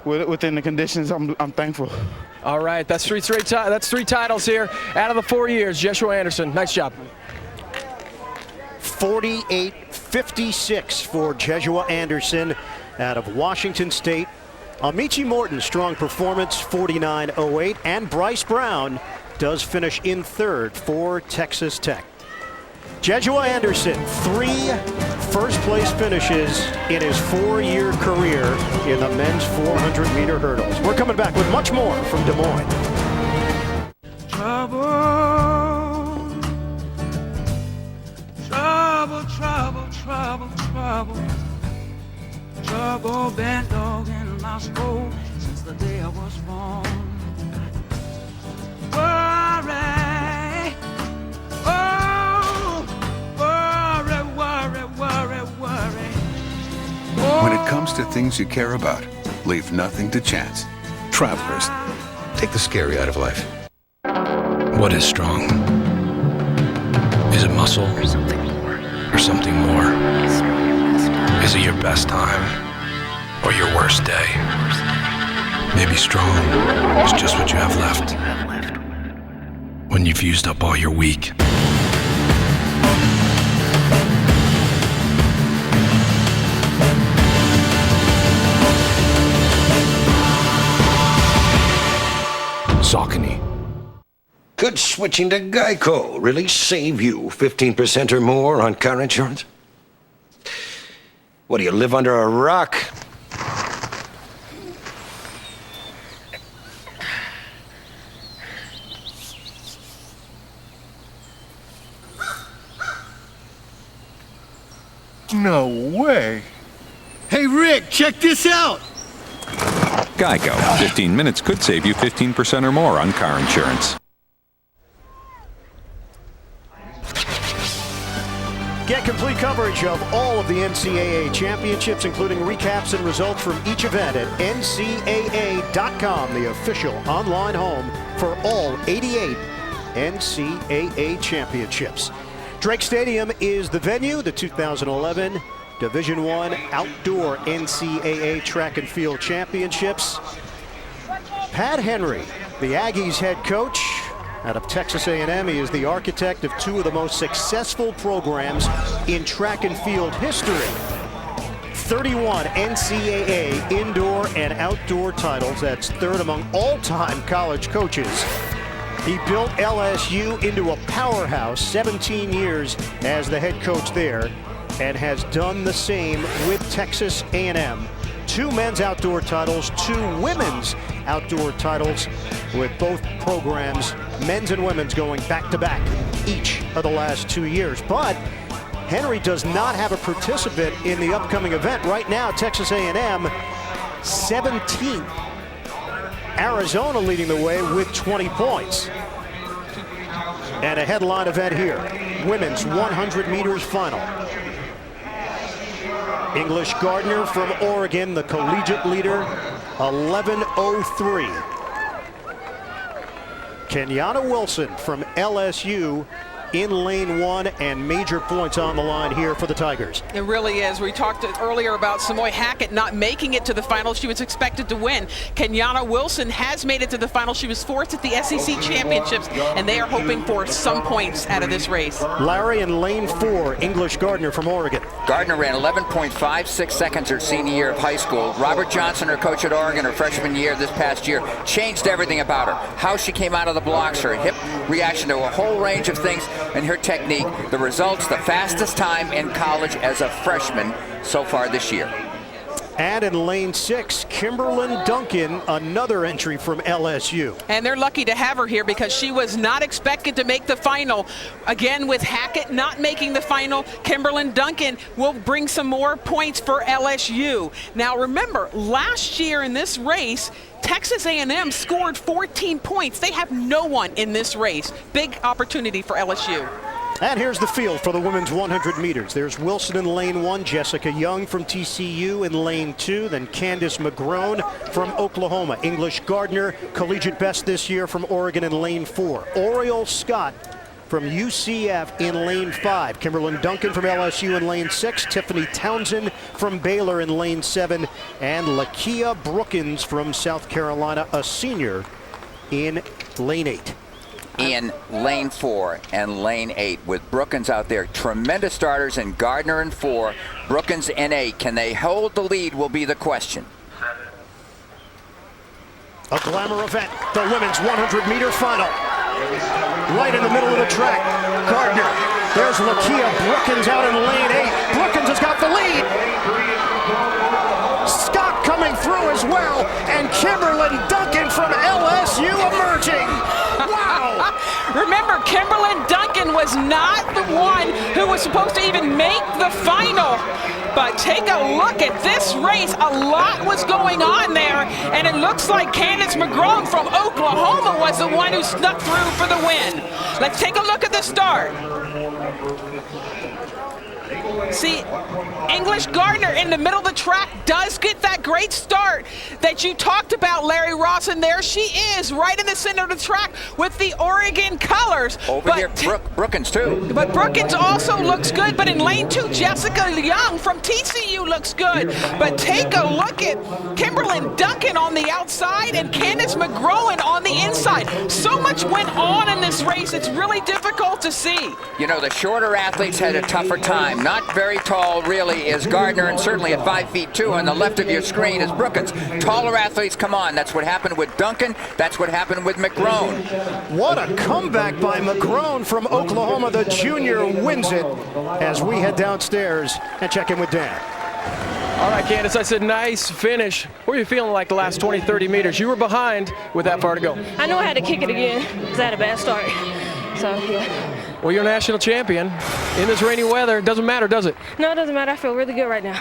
within the conditions, I'm thankful. All right, that's 3 titles here out of the 4 years. Jeshua Anderson, nice job. 48.56 for Jeshua Anderson out of Washington State. Amici Morton, strong performance, 49.08, and Bryce Brown does finish in 3rd for Texas Tech. Jeshua Anderson, 3 first-place finishes in his 4-year career in the men's 400-meter hurdles. We're coming back with much more from Des Moines. Trouble, trouble, trouble, trouble, trouble, trouble, bad dog and lost hope since the day I was born. Worry, oh, worry. When it comes to things you care about, leave nothing to chance. Travelers, take the scary out of life. What is strong? Is it muscle? Or something more? Is it your best time? Or your worst day? Maybe strong is just what you have left when you've used up all your weak. Saucony. Could switching to Geico really save you 15% or more on car insurance? What, do you live under a rock? No way. Hey, Rick, check this out. Geico. 15 minutes could save you 15% or more on car insurance. Get complete coverage of all of the NCAA championships, including recaps and results from each event at ncaa.com, the official online home for all 88 NCAA championships. Drake Stadium is the venue, the 2011 Division I Outdoor NCAA Track and Field Championships. Pat Henry, the Aggies head coach out of Texas A&M. He is the architect of two of the most successful programs in track and field history. 31 NCAA indoor and outdoor titles. That's third among all-time college coaches. He built LSU into a powerhouse, 17 years as the head coach there, and has done the same with Texas A&M. 2 men's outdoor titles, 2 women's outdoor titles, with both programs, men's and women's, going back-to-back each of the last 2 years. But Henry does not have a participant in the upcoming event. Right now, Texas A&M 17th. Arizona leading the way with 20 points. And a headline event here, women's 100 meters final. English Gardner from Oregon, the collegiate leader, 11:03. Kenyatta Wilson from LSU in lane 1, and major points on the line here for the Tigers. It really is. We talked earlier about Samoy Hackett not making it to the final. She was expected to win. Kenyatta Wilson has made it to the final. She was 4th at the SEC Championships, and they are hoping for some points out of this race. Larry in lane 4, English Gardner from Oregon. Gardner ran 11.56 seconds her senior year of high school. Robert Johnson, her coach at Oregon, her freshman year this past year, changed everything about her. How she came out of the blocks, her hip reaction to a whole range of things, and her technique. The results, the fastest time in college as a freshman so far this year. And in lane 6, Kimberlyn Duncan, another entry from LSU. And they're lucky to have her here because she was not expected to make the final. Again, with Hackett not making the final, Kimberlyn Duncan will bring some more points for LSU. Now remember, last year in this race, Texas A&M scored 14 points. They have no one in this race. Big opportunity for LSU. And here's the field for the women's 100 meters. There's Wilson in lane 1, Jessica Young from TCU in lane 2, then Candace McGrone from Oklahoma. English Gardner, collegiate best this year from Oregon in lane 4. Oriole Scott from UCF in lane 5. Kimberlyn Duncan from LSU in lane 6. Tiffany Townsend from Baylor in lane 7. And Lakia Brookins from South Carolina, a senior, in lane 8. In lane 4 and lane 8 with Brookins out there. Tremendous starters in Gardner in 4, Brookins in 8. Can they hold the lead will be the question. A glamour event, the women's 100-meter final. Right in the middle of the track, Gardner. There's Lakia Brookins out in lane 8. Brookins has got the lead. Scott coming through as well, and Kimberlyn Duncan from LSU emerging. Wow! Remember, Kimberlyn Duncan was not the one who was supposed to even make the final. But take a look at this race. A lot was going on there, and it looks like Candace McGrone from Oklahoma was the one who snuck through for the win. Let's take a look at the start. See, English Gardner in the middle of the track does get that great start that you talked about, Larry Ross, and there she is right in the center of the track with the Oregon colors. Over here, Brookins too. But Brookins also looks good, but in lane 2, Jessica Young from TCU looks good. But take a look at Kimberlyn Duncan on the outside and Candace McGrone on the inside. So much went on in this race, it's really difficult to see. You know, the shorter athletes had a tougher time. Not very tall, really, is Gardner, and certainly at 5'2" on the left of your screen is Brookins. Taller athletes come on. That's what happened with Duncan. That's what happened with McGrone. What a comeback by McGrone from Oklahoma. The junior wins it as we head downstairs and check in with Dan. All right, Candace, I said nice finish. What were you feeling like the last 20, 30 meters? You were behind with that far to go. I knew I had to kick it again because I had a bad start. So, yeah. Well, you're a national champion. In this rainy weather, it doesn't matter, does it? No, it doesn't matter. I feel really good right now.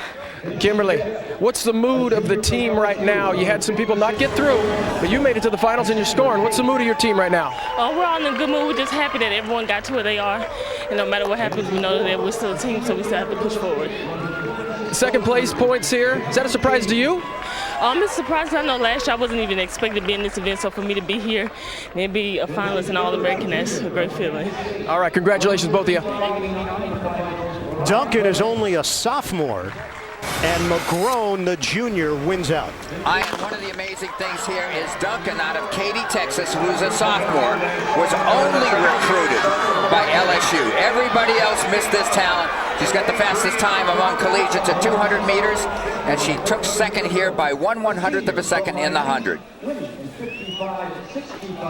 Kimberly, what's the mood of the team right now? You had some people not get through, but you made it to the finals and you're scoring. What's the mood of your team right now? We're all in a good mood. We're just happy that everyone got to where they are. And no matter what happens, we know that we're still a team, so we still have to push forward. Second place points here. Is that a surprise to you? It's a surprise. I know last year I wasn't even expected to be in this event, so for me to be here and be a finalist in All-American, that's a great feeling. All right, congratulations, both of you. Duncan is only a sophomore, and McGrone, the junior, wins out. One of the amazing things here is Duncan out of Katy, Texas, who's a sophomore, was only recruited by LSU. Everybody else missed this talent. She's got the fastest time among collegiates at 200 meters, and she took second here by 1/100th of a second in the 100.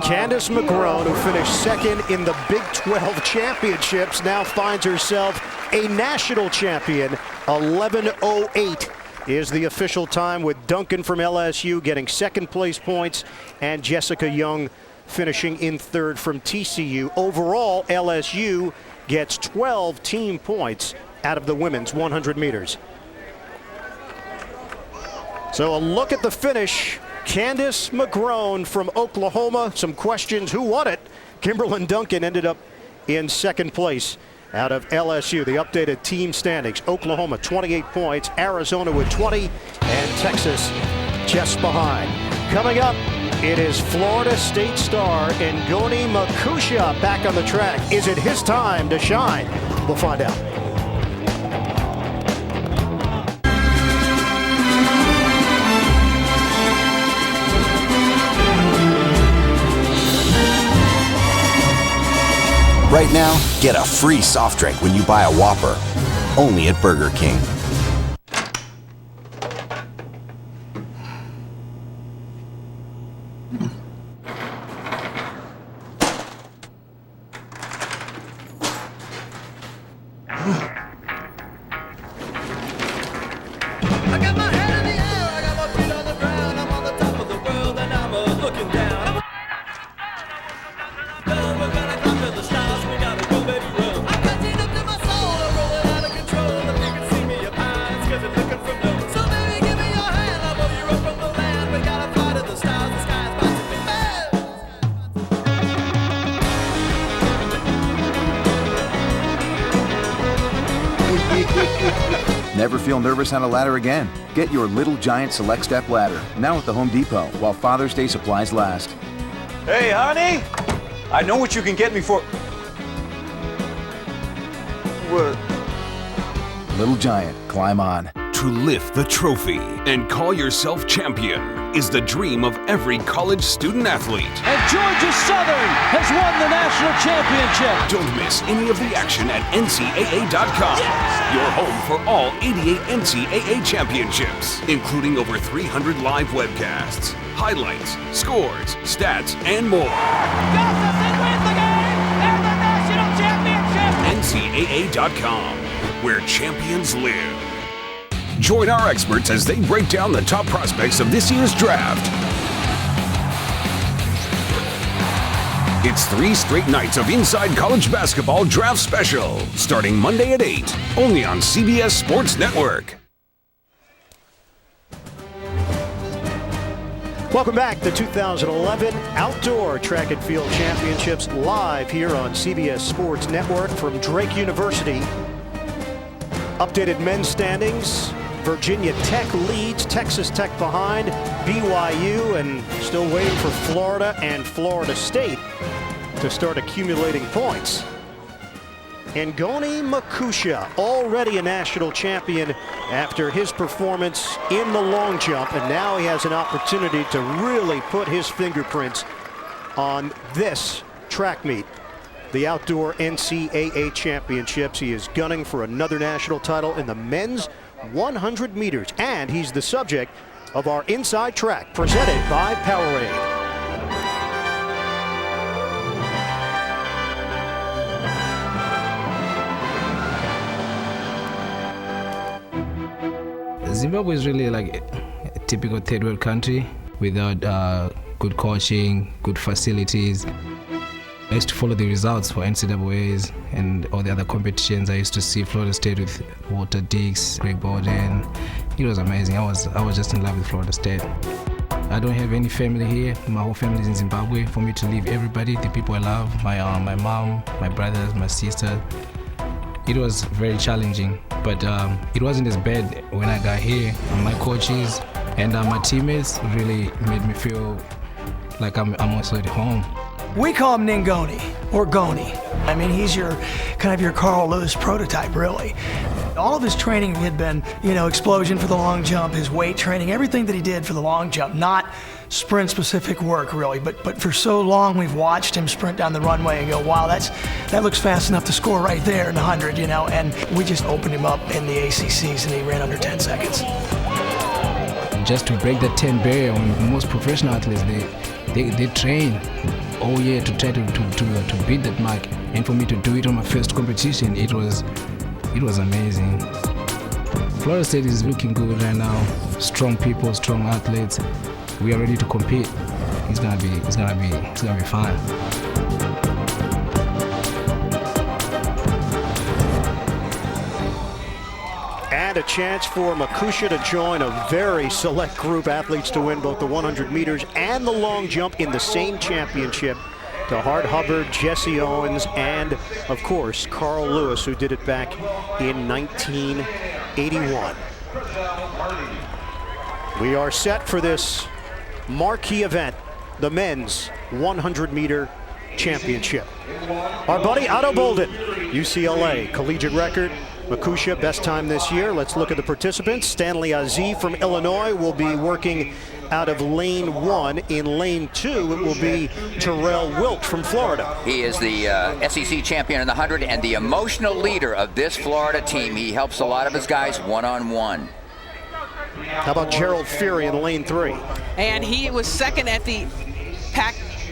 Candace McGrone, who finished second in the Big 12 championships, now finds herself a national champion. 11:08 is the official time, with Duncan from LSU getting second place points and Jessica Young finishing in third from TCU. Overall, LSU gets 12 team points out of the women's 100 meters. So a look at the finish. Candace McGrone from Oklahoma. Some questions: who won it? Kimberlyn Duncan ended up in second place out of LSU. The updated team standings: Oklahoma 28 points, Arizona with 20, and Texas just behind. Coming up, it is Florida State star Ngoni Makusha back on the track. Is it his time to shine? We'll find out. Right now, get a free soft drink when you buy a Whopper. Only at Burger King. Never feel nervous on a ladder again. Get your Little Giant Select Step ladder, now at the Home Depot, while Father's Day supplies last. Hey, honey! I know what you can get me for... What? Little Giant, climb on. To lift the trophy and call yourself champion is the dream of every college student athlete. And Georgia Southern has won the national championship. Don't miss any of the action at NCAA.com. Yes! Your home for all 88 NCAA championships, including over 300 live webcasts, highlights, scores, stats, and more. NCAA.com, where champions live. Join our experts as they break down the top prospects of this year's draft. It's 3 straight nights of Inside College Basketball Draft Special, starting Monday at 8, only on CBS Sports Network. Welcome back. The 2011 Outdoor Track and Field Championships live here on CBS Sports Network from Drake University. Updated men's standings. Virginia Tech leads, Texas Tech behind, BYU, and still waiting for Florida and Florida State to start accumulating points. Ngoni Makusha, already a national champion after his performance in the long jump, and now he has an opportunity to really put his fingerprints on this track meet, the Outdoor NCAA Championships. He is gunning for another national title in the men's 100 meters, and he's the subject of our Inside Track presented by Powerade. Zimbabwe is really like a typical third world country without good coaching, good facilities. I used to follow the results for NCAAs and all the other competitions. I used to see Florida State with Walter Dix, Greg Borden. It was amazing. I was just in love with Florida State. I don't have any family here. My whole family is in Zimbabwe. For me to leave everybody, the people I love, my mom, my brothers, my sister, it was very challenging. But it wasn't as bad when I got here. My coaches and my teammates really made me feel like I'm also at home. We call him Ngoni, or Goni. I mean, he's your kind of your Carl Lewis prototype, really. All of his training had been, explosion for the long jump, his weight training, everything that he did for the long jump, not sprint-specific work, really. But for so long, we've watched him sprint down the runway and go, wow, that looks fast enough to score right there in the 100, and we just opened him up in the ACCs, and he ran under 10 seconds. Just to break that 10 barrier, when most professional athletes, they train all year to try to beat that mark, and for me to do it on my first competition, it was amazing. Florida State is looking good right now. Strong people, strong athletes. We are ready to compete. It's gonna be fun. And a chance for Makusha to join a very select group athletes to win both the 100 meters and the long jump in the same championship. To Hart Hubbard, Jesse Owens, and of course Carl Lewis, who did it back in 1981. We are set for this marquee event, the men's 100-meter championship. Our buddy Otto Bolden, UCLA, collegiate record. Makusha, best time this year. Let's look at the participants. Stanley Azzi from Illinois will be working out of lane 1. In lane 2, it will be Terrell Wilt from Florida. He is the SEC champion in the 100 and the emotional leader of this Florida team. He helps a lot of his guys one-on-one. How about Gerald Fury in lane 3? And he was second at the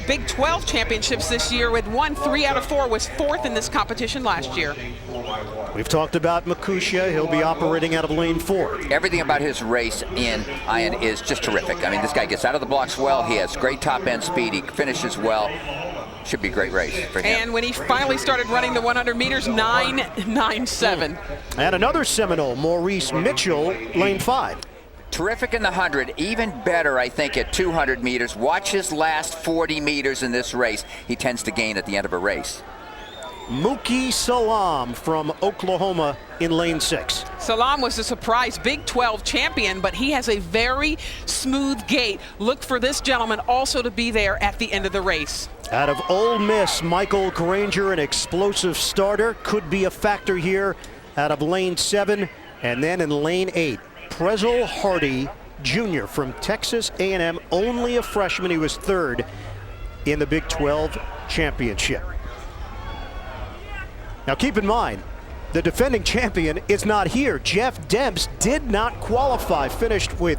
Big 12 championships this year with won 3 out of 4, was 4th in this competition last year. We've talked about Makusha. He'll be operating out of lane 4. Everything about his race in Ian is just terrific. I mean, this guy gets out of the blocks well. He has great top end speed. He finishes well. Should be a great race for him. And when he finally started running the 100 meters, 9.97. And another Seminole, Maurice Mitchell, lane 5. Terrific in the 100, even better, I think, at 200 meters. Watch his last 40 meters in this race. He tends to gain at the end of a race. Mookie Salam from Oklahoma in lane 6. Salam was a surprise Big 12 champion, but he has a very smooth gait. Look for this gentleman also to be there at the end of the race. Out of Ole Miss, Michael Granger, an explosive starter, could be a factor here out of lane 7. And then in lane 8, Prezel Hardy Jr. from Texas A&M, only a freshman. He was 3rd in the Big 12 championship. Now keep in mind, the defending champion is not here. Jeff Debs did not qualify, finished with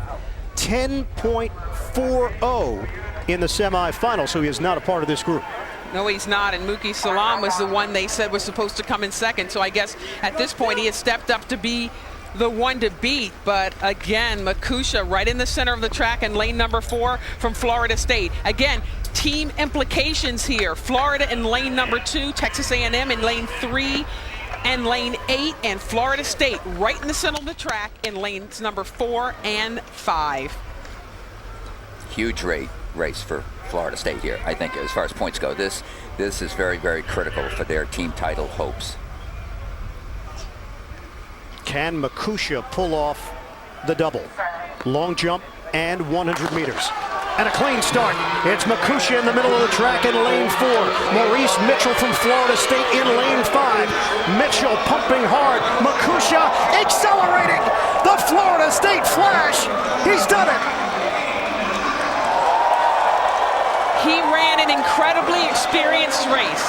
10.40 in the semifinal, so he is not a part of this group. No, he's not, and Mookie Salam was the one they said was supposed to come in second, so I guess at this point he has stepped up to be the one to beat. But again, Makusha right in the center of the track in lane number 4 from Florida State. Again, team implications here. Florida in lane number 2, Texas A&M in lane 3 and lane 8, and Florida State right in the center of the track in lanes number 4 and 5. Huge race for Florida State here, I think, as far as points go. This is very, very critical for their team title hopes. Can Makusha pull off the double? Long jump and 100 meters. And a clean start. It's Makusha in the middle of the track in lane 4. Maurice Mitchell from Florida State in lane 5. Mitchell pumping hard. Makusha accelerating. The Florida State Flash. He's done it. He ran an incredibly experienced race,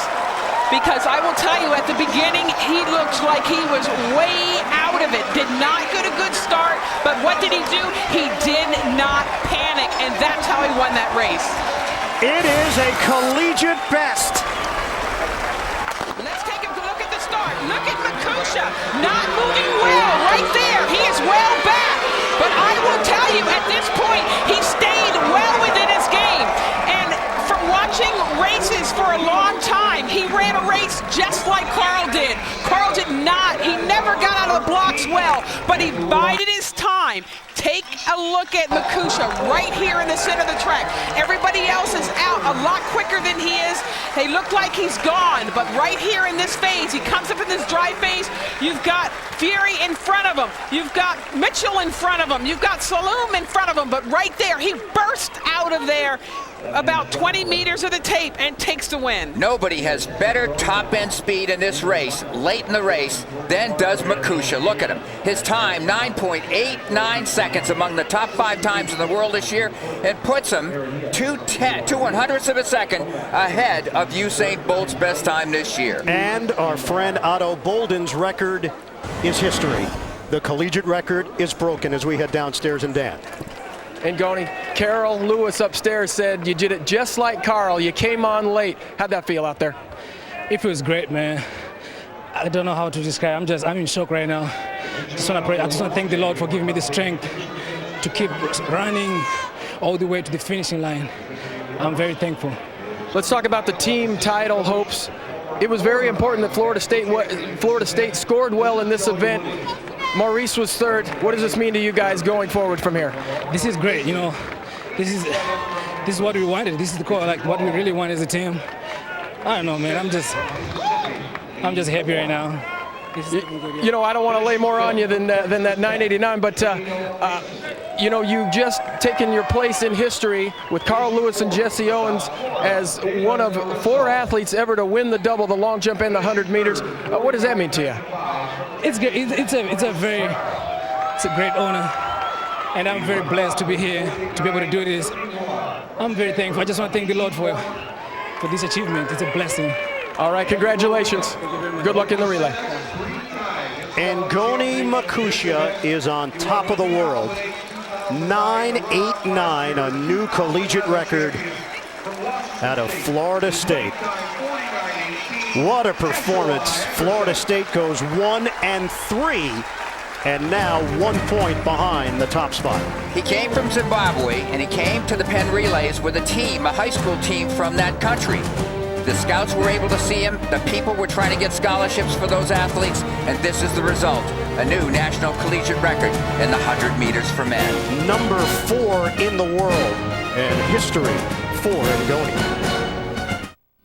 because I will tell you, at the beginning, he looked like he was way out of it. Did not get a good start, but what did he do? He did not panic, and that's how he won that race. It is a collegiate best. Let's take a look at the start. Look at Makusha, not moving well right there. He is well back, but I will tell you, at this point, he stayed well within his game. And from watching races for a long time, he ran a race just like Carl did. Carl did not. He never got out of the blocks well, but he bided his time. Take a look at Makusha right here in the center of the track. Everybody else is out a lot quicker than he is. They look like he's gone, but right here in this phase, he comes up in this dry phase. You've got Fury in front of him. You've got Mitchell in front of him. You've got Saloom in front of him, but right there, he burst out of there about 20 meters of the tape and takes the win. Nobody has better top-end speed in this race, late in the race, than does Makusha. Look at him. His time, 9.89 seconds, among the top 5 times in the world this year, and puts him 2/100ths of a second ahead of Usain Bolt's best time this year. And our friend Otto Bolden's record is history. The collegiate record is broken as we head downstairs. And Dan. And Goni, Carol Lewis upstairs said you did it just like Carl. You came on late. How'd that feel out there? It feels great, man. I don't know how to describe. I'm in shock right now. I just want to thank the Lord for giving me the strength to keep running all the way to the finishing line. I'm very thankful. Let's talk about the team title hopes. It was very important that Florida State scored well in this event. Maurice was third. What does this mean to you guys going forward from here? This is great. You know, this is what we wanted. This is the core, like what we really want as a team. I don't know, man. I'm just happy right now. You know, I don't want to lay more on you than that 989, but you know, you've just taken your place in history with Carl Lewis and Jesse Owens as one of 4 athletes ever to win the double, the long jump and the 100 meters. What does that mean to you? It's good. It's a great honor, and I'm very blessed to be here, to be able to do this. I'm very thankful. I just want to thank the Lord for this achievement. It's a blessing. All right, congratulations. Good luck in the relay. And Goni Makusha is on top of the world. 9.89, a new collegiate record out of Florida State. What a performance. Florida State goes 1-3, and now 1 point behind the top spot. He came from Zimbabwe, and he came to the Penn Relays with a team, a high school team from that country. The scouts were able to see him. The people were trying to get scholarships for those athletes, and this is the result. A new national collegiate record in the 100 meters for men. Number 4 in the world, and history for Ngoni.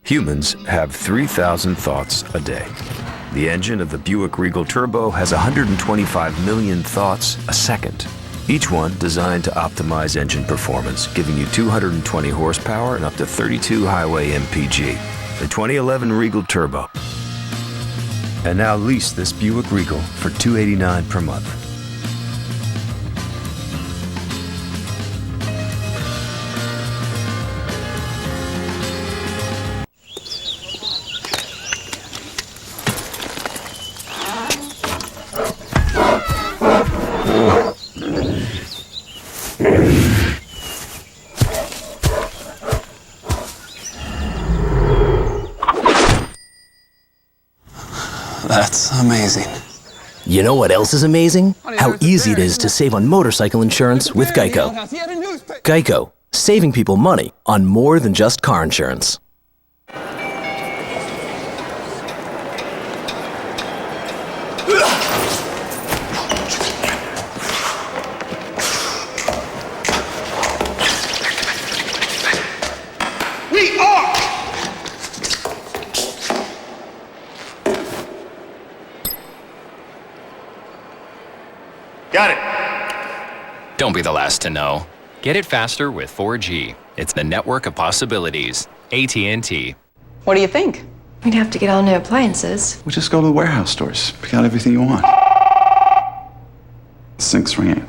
Humans have 3,000 thoughts a day. The engine of the Buick Regal Turbo has 125 million thoughts a second. Each one designed to optimize engine performance, giving you 220 horsepower and up to 32 highway MPG. The 2011 Regal Turbo. And now lease this Buick Regal for $289 per month. That's amazing. You know what else is amazing? How easy it is to save on motorcycle insurance with Geico. Geico. saving people money on more than just car insurance. Got it. Don't be the last to know. Get it faster with 4G. It's the network of possibilities. AT&T. What do you think? We'd have to get all new appliances. We'll just go to the warehouse stores. Pick out everything you want. The sink's ringing.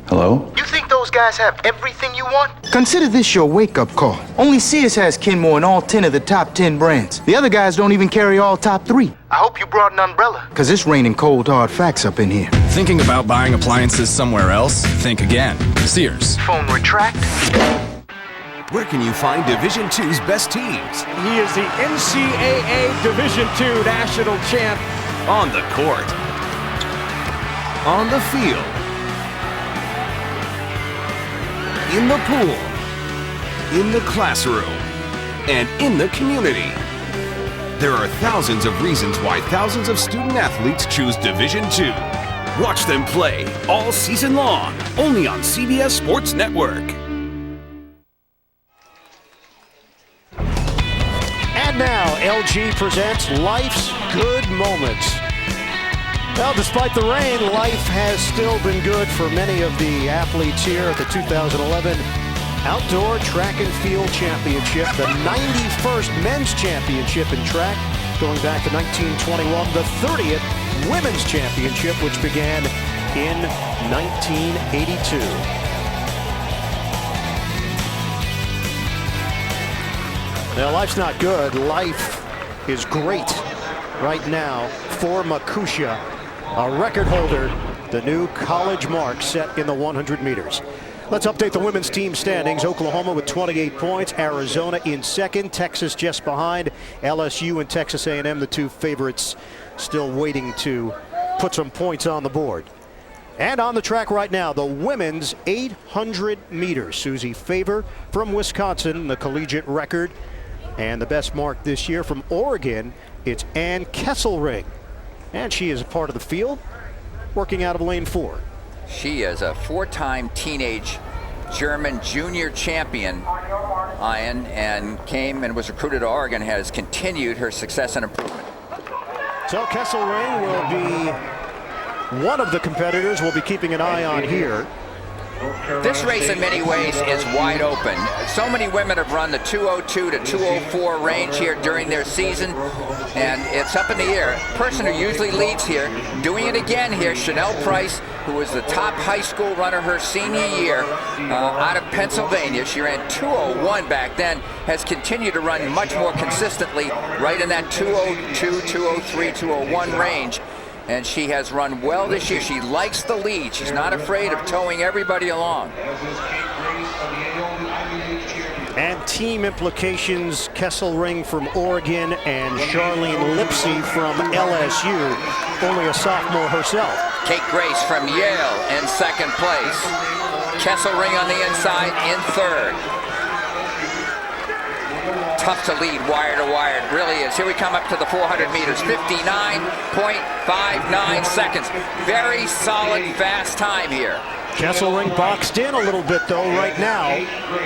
Hello? You think those guys have everything you want? Consider this your wake-up call. Only Sears has Kenmore in all 10 of the top 10 brands. The other guys don't even carry all top 3. I hope you brought an umbrella, because it's raining cold, hard facts up in here. Thinking about buying appliances somewhere else? Think again. Sears. Phone retract. Where can you find Division II's best teams? He is the NCAA Division II national champ. On the court. On the field. In the pool. In the classroom. And in the community. There are thousands of reasons why thousands of student athletes choose Division II. Watch them play all season long, only on CBS Sports Network. And now, LG presents Life's Good Moments. Well, despite the rain, life has still been good for many of the athletes here at the 2011 Outdoor Track and Field Championship, the 91st Men's Championship in track, going back to 1921, the 30th Women's Championship, which began in 1982. Now, life's not good. Life is great right now for Makusha, a record holder, the new college mark set in the 100 meters. Let's update the women's team standings. Oklahoma with 28 points, Arizona in second, Texas just behind, LSU and Texas A&M, the two favorites, still waiting to put some points on the board. And on the track right now, the women's 800 meters. Susie Favor from Wisconsin, the collegiate record. And the best mark this year from Oregon, it's Ann Kesselring. And she is a part of the field, working out of lane 4. She is a 4-time teenage German junior champion, Ian, and came and was recruited to Oregon, has continued her success and improvement. So Kesselring will be one of the competitors we'll be keeping an eye on here. This race in many ways is wide open. So many women have run the 202 to 204 range here during their season, and it's up in the air. The person who usually leads here, doing it again here, Chanel Price, who was the top high school runner her senior year out of Pennsylvania. She ran 201 back then, has continued to run much more consistently right in that 202, 203, 201 range. And she has run well this year. She likes the lead. She's not afraid of towing everybody along. And team implications, Kesselring from Oregon and Charlene Lipsey from LSU, only a sophomore herself. Kate Grace from Yale in second place. Kesselring on the inside in third. Tough to lead wire to wire, it really is. Here we come up to the 400 meters, 59.59 seconds. Very solid, fast time here. Kesselring boxed in a little bit, though, right now,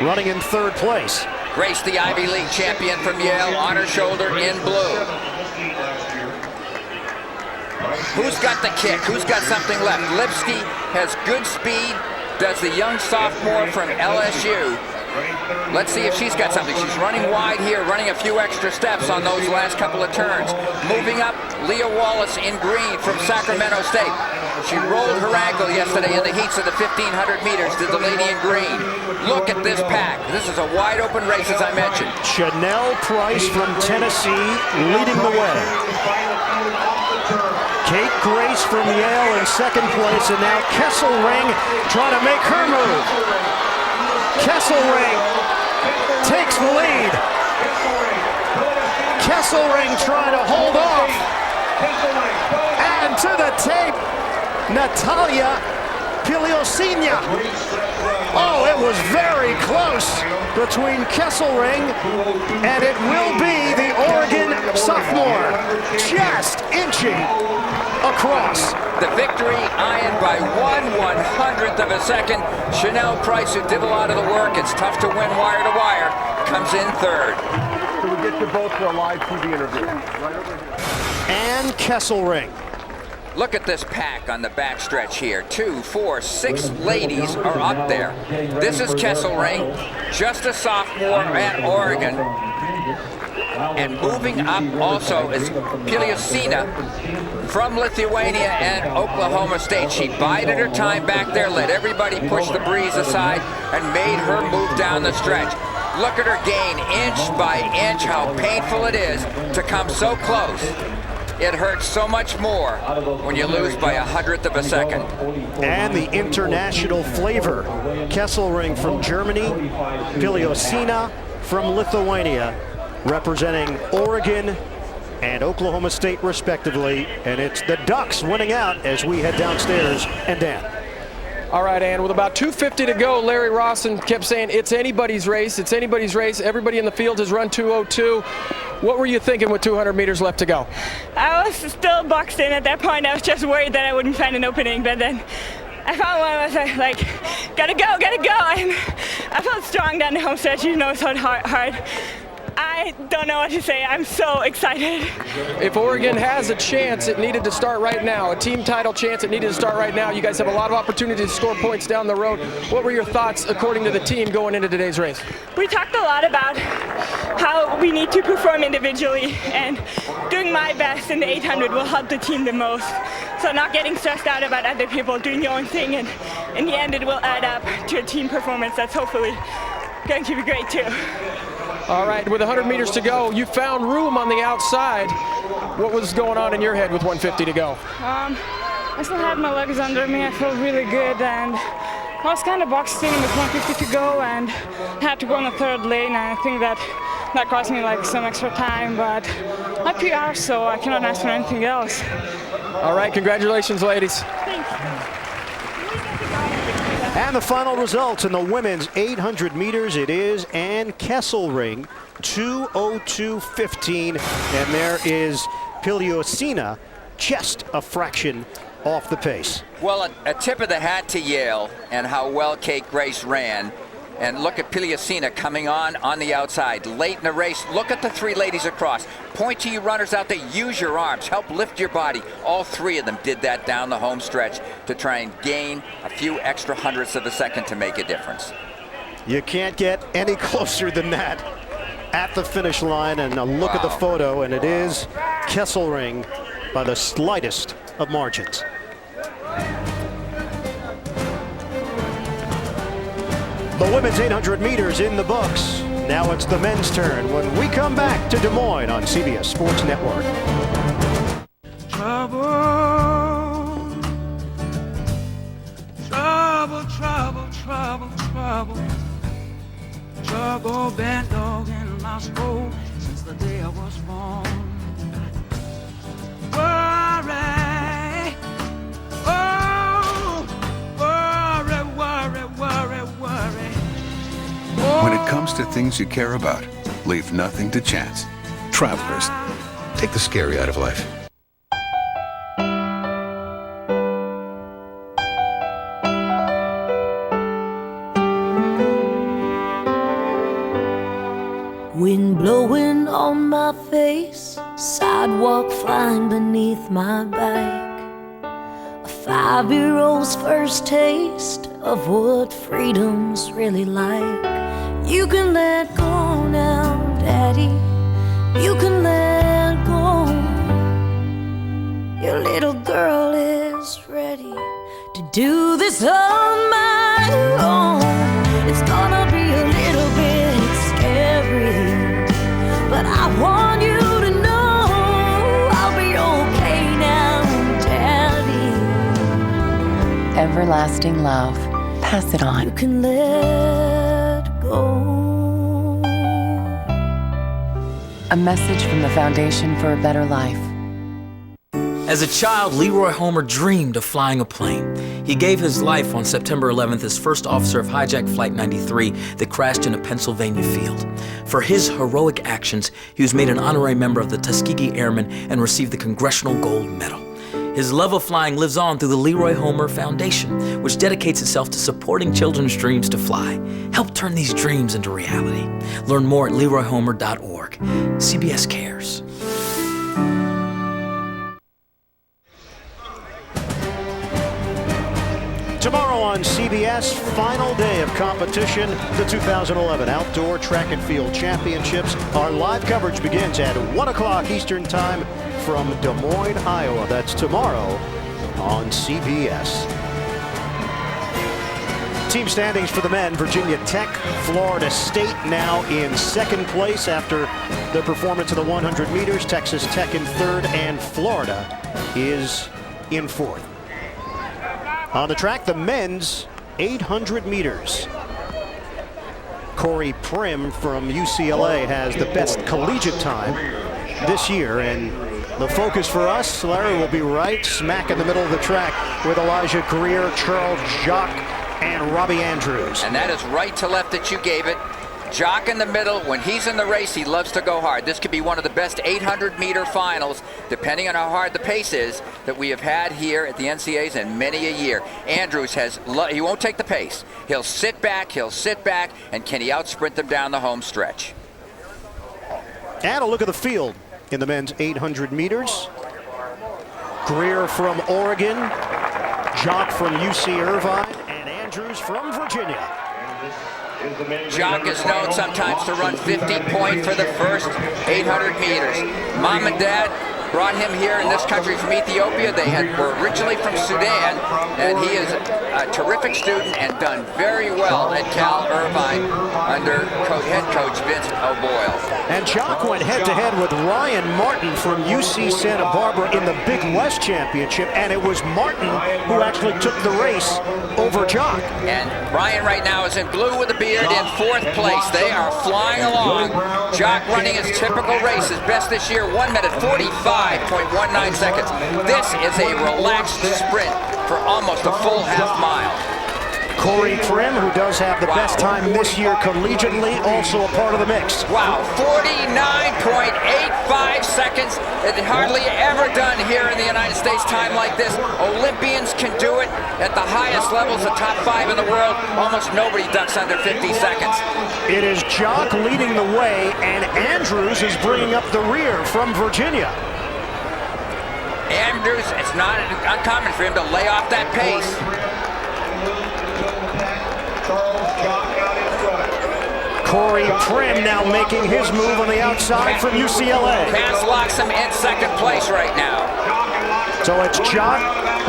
running in third place. Grace, the Ivy League champion from Yale, on her shoulder in blue. Who's got the kick? Who's got something left? Lipsky has good speed, does the young sophomore from LSU. Let's see if she's got something. She's running wide here, running a few extra steps on those last couple of turns. Moving up, Leah Wallace in green from Sacramento State. She rolled her ankle yesterday in the heats of the 1,500 meters, did the lady in green. Look at this pack. This is a wide open race, as I mentioned. Chanel Price from Tennessee leading the way. Kate Grace from Yale in second place, and now Kesselring trying to make her move. Kesselring takes the lead. Kesselring trying to hold off. And to the tape, Natalia Piliosina. Oh, it was very close between Kesselring, and it will be the Oregon sophomore just inching across. The victory ironed by 1/100th of a second. Chanel Price, who did a lot of the work, it's tough to win wire to wire, comes in third. Can we get you both for a live TV interview? Right over here. And Kesselring. Look at this pack on the backstretch here. 2, 4, 6 ladies are up there. This is Kesselring, just a sophomore at Oregon. And moving up also is Piliosina from Lithuania and Oklahoma State. She bided her time back there, let everybody push the breeze aside, and made her move down the stretch. Look at her gain inch by inch, how painful it is to come so close. It hurts so much more when you lose by 100th of a second. And the international flavor. Kesselring from Germany, Piliosina from Lithuania, representing Oregon and Oklahoma State respectively. And it's the Ducks winning out as we head downstairs. And Dan. All right, Ann, with about 2:50 to go, Larry Rawson kept saying, it's anybody's race, it's anybody's race. Everybody in the field has run 2:02. What were you thinking with 200 meters left to go? I was still boxed in at that point. I was just worried that I wouldn't find an opening, but then I found one. I was like, gotta go. And I felt strong down the home stretch, even though it was hard. I don't know what to say. I'm so excited. If Oregon has a chance, it needed to start right now. A team title chance, it needed to start right now. You guys have a lot of opportunity to score points down the road. What were your thoughts, according to the team, going into today's race? We talked a lot about how we need to perform individually, and doing my best in the 800 will help the team the most. So not getting stressed out about other people, doing your own thing, and in the end it will add up to a team performance that's hopefully going to be great too. All right, with 100 meters to go, you found room on the outside. What was going on in your head with 150 to go? I still had my legs under me. I felt really good, and I was kind of boxed in with 150 to go, and had to go in the third lane. And I think that cost me like some extra time, but I PR, so I cannot ask for anything else. All right, congratulations, ladies. Thanks. And the final results in the women's 800 meters, it is Ann Kesselring, 2:02.15, and there is Piliosina, just a fraction off the pace. Well, a tip of the hat to Yale and how well Kate Grace ran. And look at Piliosina coming on the outside. Late in the race, look at the 3 ladies across. Point to you runners out there, use your arms, help lift your body. All 3 of them did that down the home stretch to try and gain a few extra hundredths of a second to make a difference. You can't get any closer than that at the finish line, and a look at the photo, and it is Kesselring by the slightest of margins. The women's 800 meters in the books. Now it's the men's turn when we come back to Des Moines on CBS Sports Network. Trouble, trouble, trouble, trouble, trouble. Trouble been dog in my soul since the day I was born. Worry, oh, worry, worry, worry, worry. When it comes to things you care about, leave nothing to chance. Travelers, take the scary out of life. Wind blowing on my face, sidewalk flying beneath my bike. A 5-year-old's first taste of what freedom's really like. You can let go now, Daddy. You can let go. Your little girl is ready to do this on my own. It's gonna be a little bit scary, but I want you to know I'll be okay now, Daddy. Everlasting love. Pass it on. You can let go. A message from the Foundation for a Better Life. As a child, Leroy Homer dreamed of flying a plane. He gave his life on September 11th as first officer of hijacked Flight 93 that crashed in a Pennsylvania field. For his heroic actions, he was made an honorary member of the Tuskegee Airmen and received the Congressional Gold Medal. His love of flying lives on through the Leroy Homer Foundation, which dedicates itself to supporting children's dreams to fly. Help turn these dreams into reality. Learn more at leroyhomer.org. CBS Cares. Tomorrow on CBS, final day of competition, the 2011 Outdoor Track and Field Championships. Our live coverage begins at 1 o'clock Eastern Time from Des Moines, Iowa. That's tomorrow on CBS. Team standings for the men: Virginia Tech, Florida State now in second place after their performance in the 100 meters. Texas Tech in third, and Florida is in fourth. On the track, the men's 800 meters. Corey Prim from UCLA has the best collegiate time this year, and the focus for us, Larry, will be right smack in the middle of the track with Elijah Greer, Charles Jacques, and Robbie Andrews. And that is right to left that you gave it. Jock in the middle. When he's in the race, he loves to go hard. This could be one of the best 800-meter finals, depending on how hard the pace is, that we have had here at the NCAAs in many a year. Andrews he won't take the pace. He'll sit back, and can he out-sprint them down the home stretch? And a look at the field in the men's 800 meters. Greer from Oregon, Jock from UC Irvine, and Andrews from Virginia. Jock is known sometimes to run 50 point for the first 800 meters. Mom and Dad brought him here in this country from Ethiopia. They were originally from Sudan, and he is a terrific student and done very well at Cal Irvine under head coach Vince O'Boyle. And Jock went head-to-head with Ryan Martin from UC Santa Barbara in the Big West Championship, and it was Martin who actually took the race over Jock. And Ryan right now is in blue with a beard in fourth place. They are flying along. Jock running his typical race, his best this year, 1 minute 45.19 seconds. This is a relaxed sprint for almost a full half mile. Corey Prim, who does have the best time this year collegiately, also a part of the mix. Wow, 49.85 seconds. It hardly ever done here in the United States, time like this. Olympians can do it at the highest levels, the top 5 in the world. Almost nobody ducks under 50 seconds. It is Jock leading the way, and Andrews is bringing up the rear from Virginia. Andrews, it's not uncommon for him to lay off that pace. Corey Prim now making his move on the outside from UCLA. Cass locks him in second place right now. So it's Jock,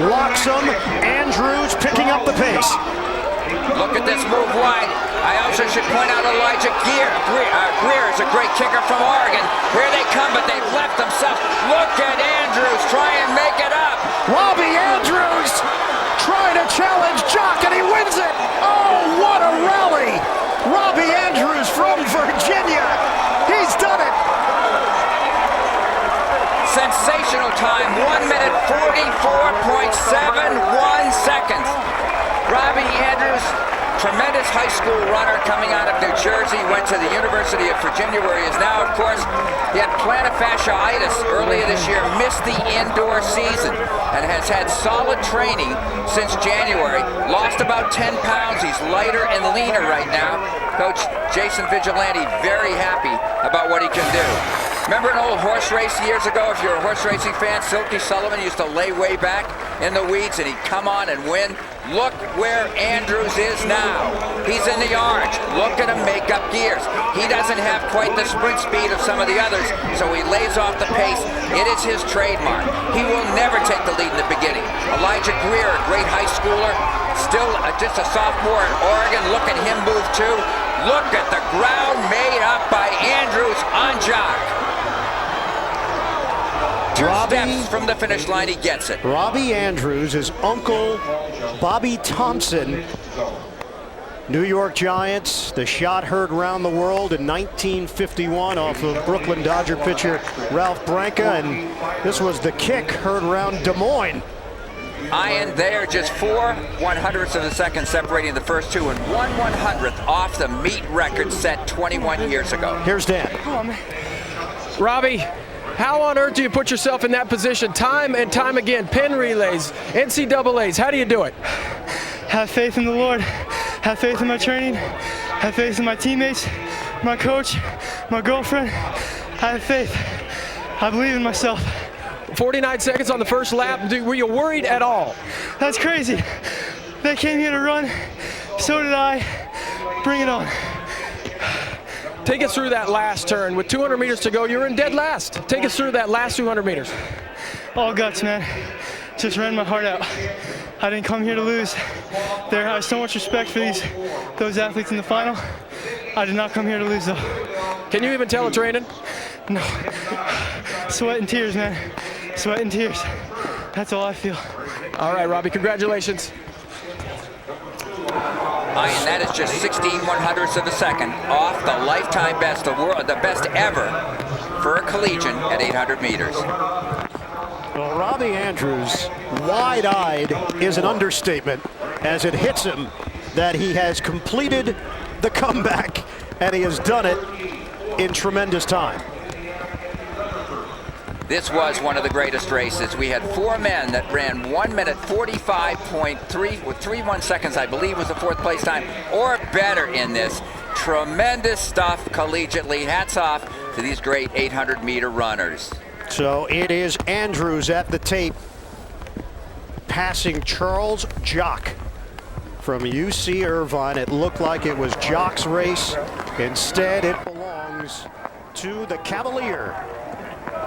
Loxham, Andrews picking up the pace. Look at this move wide. I also should point out Elijah Greer is a great kicker from Oregon. Here they come, but they've left themselves. Look at Andrews try and make it up. Robbie Andrews trying to challenge Jock, and he wins it. Oh, what a rally. Robbie Andrews from Virginia. He's done it. Sensational time, 1 minute 44.71 seconds. Robbie Andrews, tremendous high school runner coming out of New Jersey, went to the University of Virginia, where he is now, of course. He had plantar fasciitis earlier this year, missed the indoor season, and has had solid training since January. Lost about 10 pounds. He's lighter and leaner right now. Coach Jason Vigilante very happy about what he can do. Remember an old horse race years ago? If you're a horse racing fan, Silky Sullivan used to lay way back in the weeds and he'd come on and win. Look where Andrews is now. He's in the orange. Look at him make up gears. He doesn't have quite the sprint speed of some of the others, so he lays off the pace. It is his trademark. He will never take the lead in the beginning. Elijah Greer, a great high schooler, still just a sophomore in Oregon. Look at him move too. Look at the ground made up by Andrews on Jock. 2 steps from the finish line, he gets it. Robbie Andrews, his uncle, Bobby Thompson, New York Giants. The shot heard around the world in 1951 off of Brooklyn Dodger pitcher Ralph Branca, and this was the kick heard around Des Moines Ian, they are just 4 100ths of a second separating the first two, and 1 100th off the meet record set 21 years ago. Here's Dan. Robbie, how on earth do you put yourself in that position time and time again? Pin relays, NCAAs, how do you do it? Have faith in the Lord, have faith in my training, have faith in my teammates, my coach, my girlfriend. I have faith. I believe in myself. 49 seconds on the first lap. Were you worried at all? That's crazy. They came here to run, so did I. Bring it on. Take us through that last turn. With 200 meters to go, you're in dead last. Take us through that last 200 meters. All guts, man. Just ran my heart out. I didn't come here to lose. There, I have so much respect for those athletes in the final. I did not come here to lose, though. Can you even tell it's raining? No. Sweat and tears, man. Sweat and tears. That's all I feel. All right, Robbie, congratulations. Ian, that is just 16 100ths of a second off the lifetime best, the best ever for a collegian at 800 meters. Well, Robbie Andrews, wide-eyed is an understatement as it hits him that he has completed the comeback, and he has done it in tremendous time. This was one of the greatest races. We had 4 men that ran 1 minute 45.31 seconds, I believe was the 4th place time, or better in this. Tremendous stuff collegiately. Hats off to these great 800-meter runners. So it is Andrews at the tape, passing Charles Jock from UC Irvine. It looked like it was Jock's race. Instead, it belongs to the Cavalier.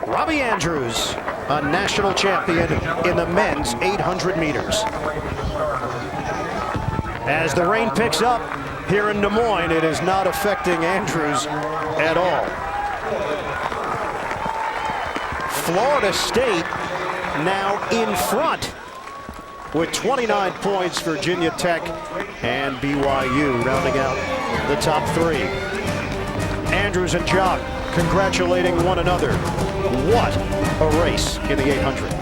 Robbie Andrews, a national champion in the men's 800 meters. As the rain picks up here in Des Moines, it is not affecting Andrews at all. Florida State now in front with 29 points. Virginia Tech and BYU rounding out the top 3. Andrews and Jock congratulating one another. What a race in the 800.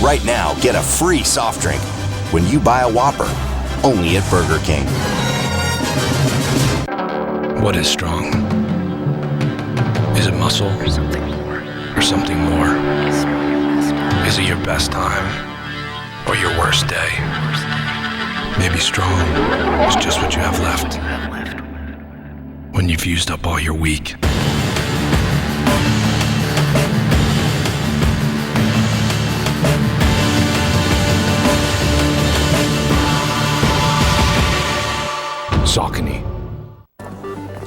Right now, get a free soft drink when you buy a Whopper, only at Burger King. What is strong? Is it muscle? Or something more? Or something more? Is it your best time? Or your worst day? Maybe strong is just what you have left when you've used up all your weak. Saucony.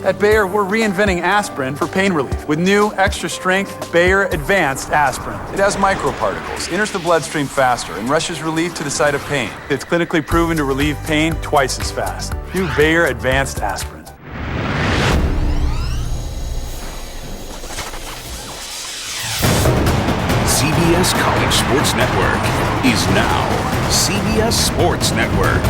At Bayer, we're reinventing aspirin for pain relief with new extra strength Bayer Advanced Aspirin. It has microparticles, enters the bloodstream faster, and rushes relief to the site of pain. It's clinically proven to relieve pain twice as fast. New Bayer Advanced Aspirin. CBS College Sports Network is now CBS Sports Network.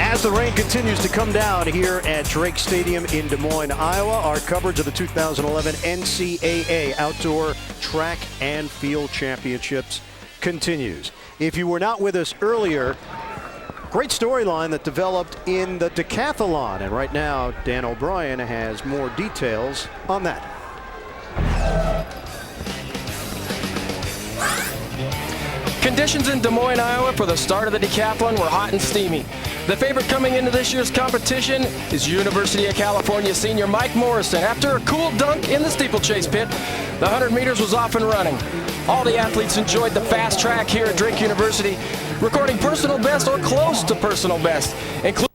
As the rain continues to come down here at Drake Stadium in Des Moines, Iowa, our coverage of the 2011 NCAA Outdoor Track and Field Championships continues. If you were not with us earlier, great storyline that developed in the Decathlon. And right now, Dan O'Brien has more details on that. Conditions in Des Moines, Iowa for the start of the Decathlon were hot and steamy. The favorite coming into this year's competition is University of California senior Mike Morrison. After a cool dunk in the steeplechase pit, the 100 meters was off and running. All the athletes enjoyed the fast track here at Drake University, recording personal best or close to personal best, including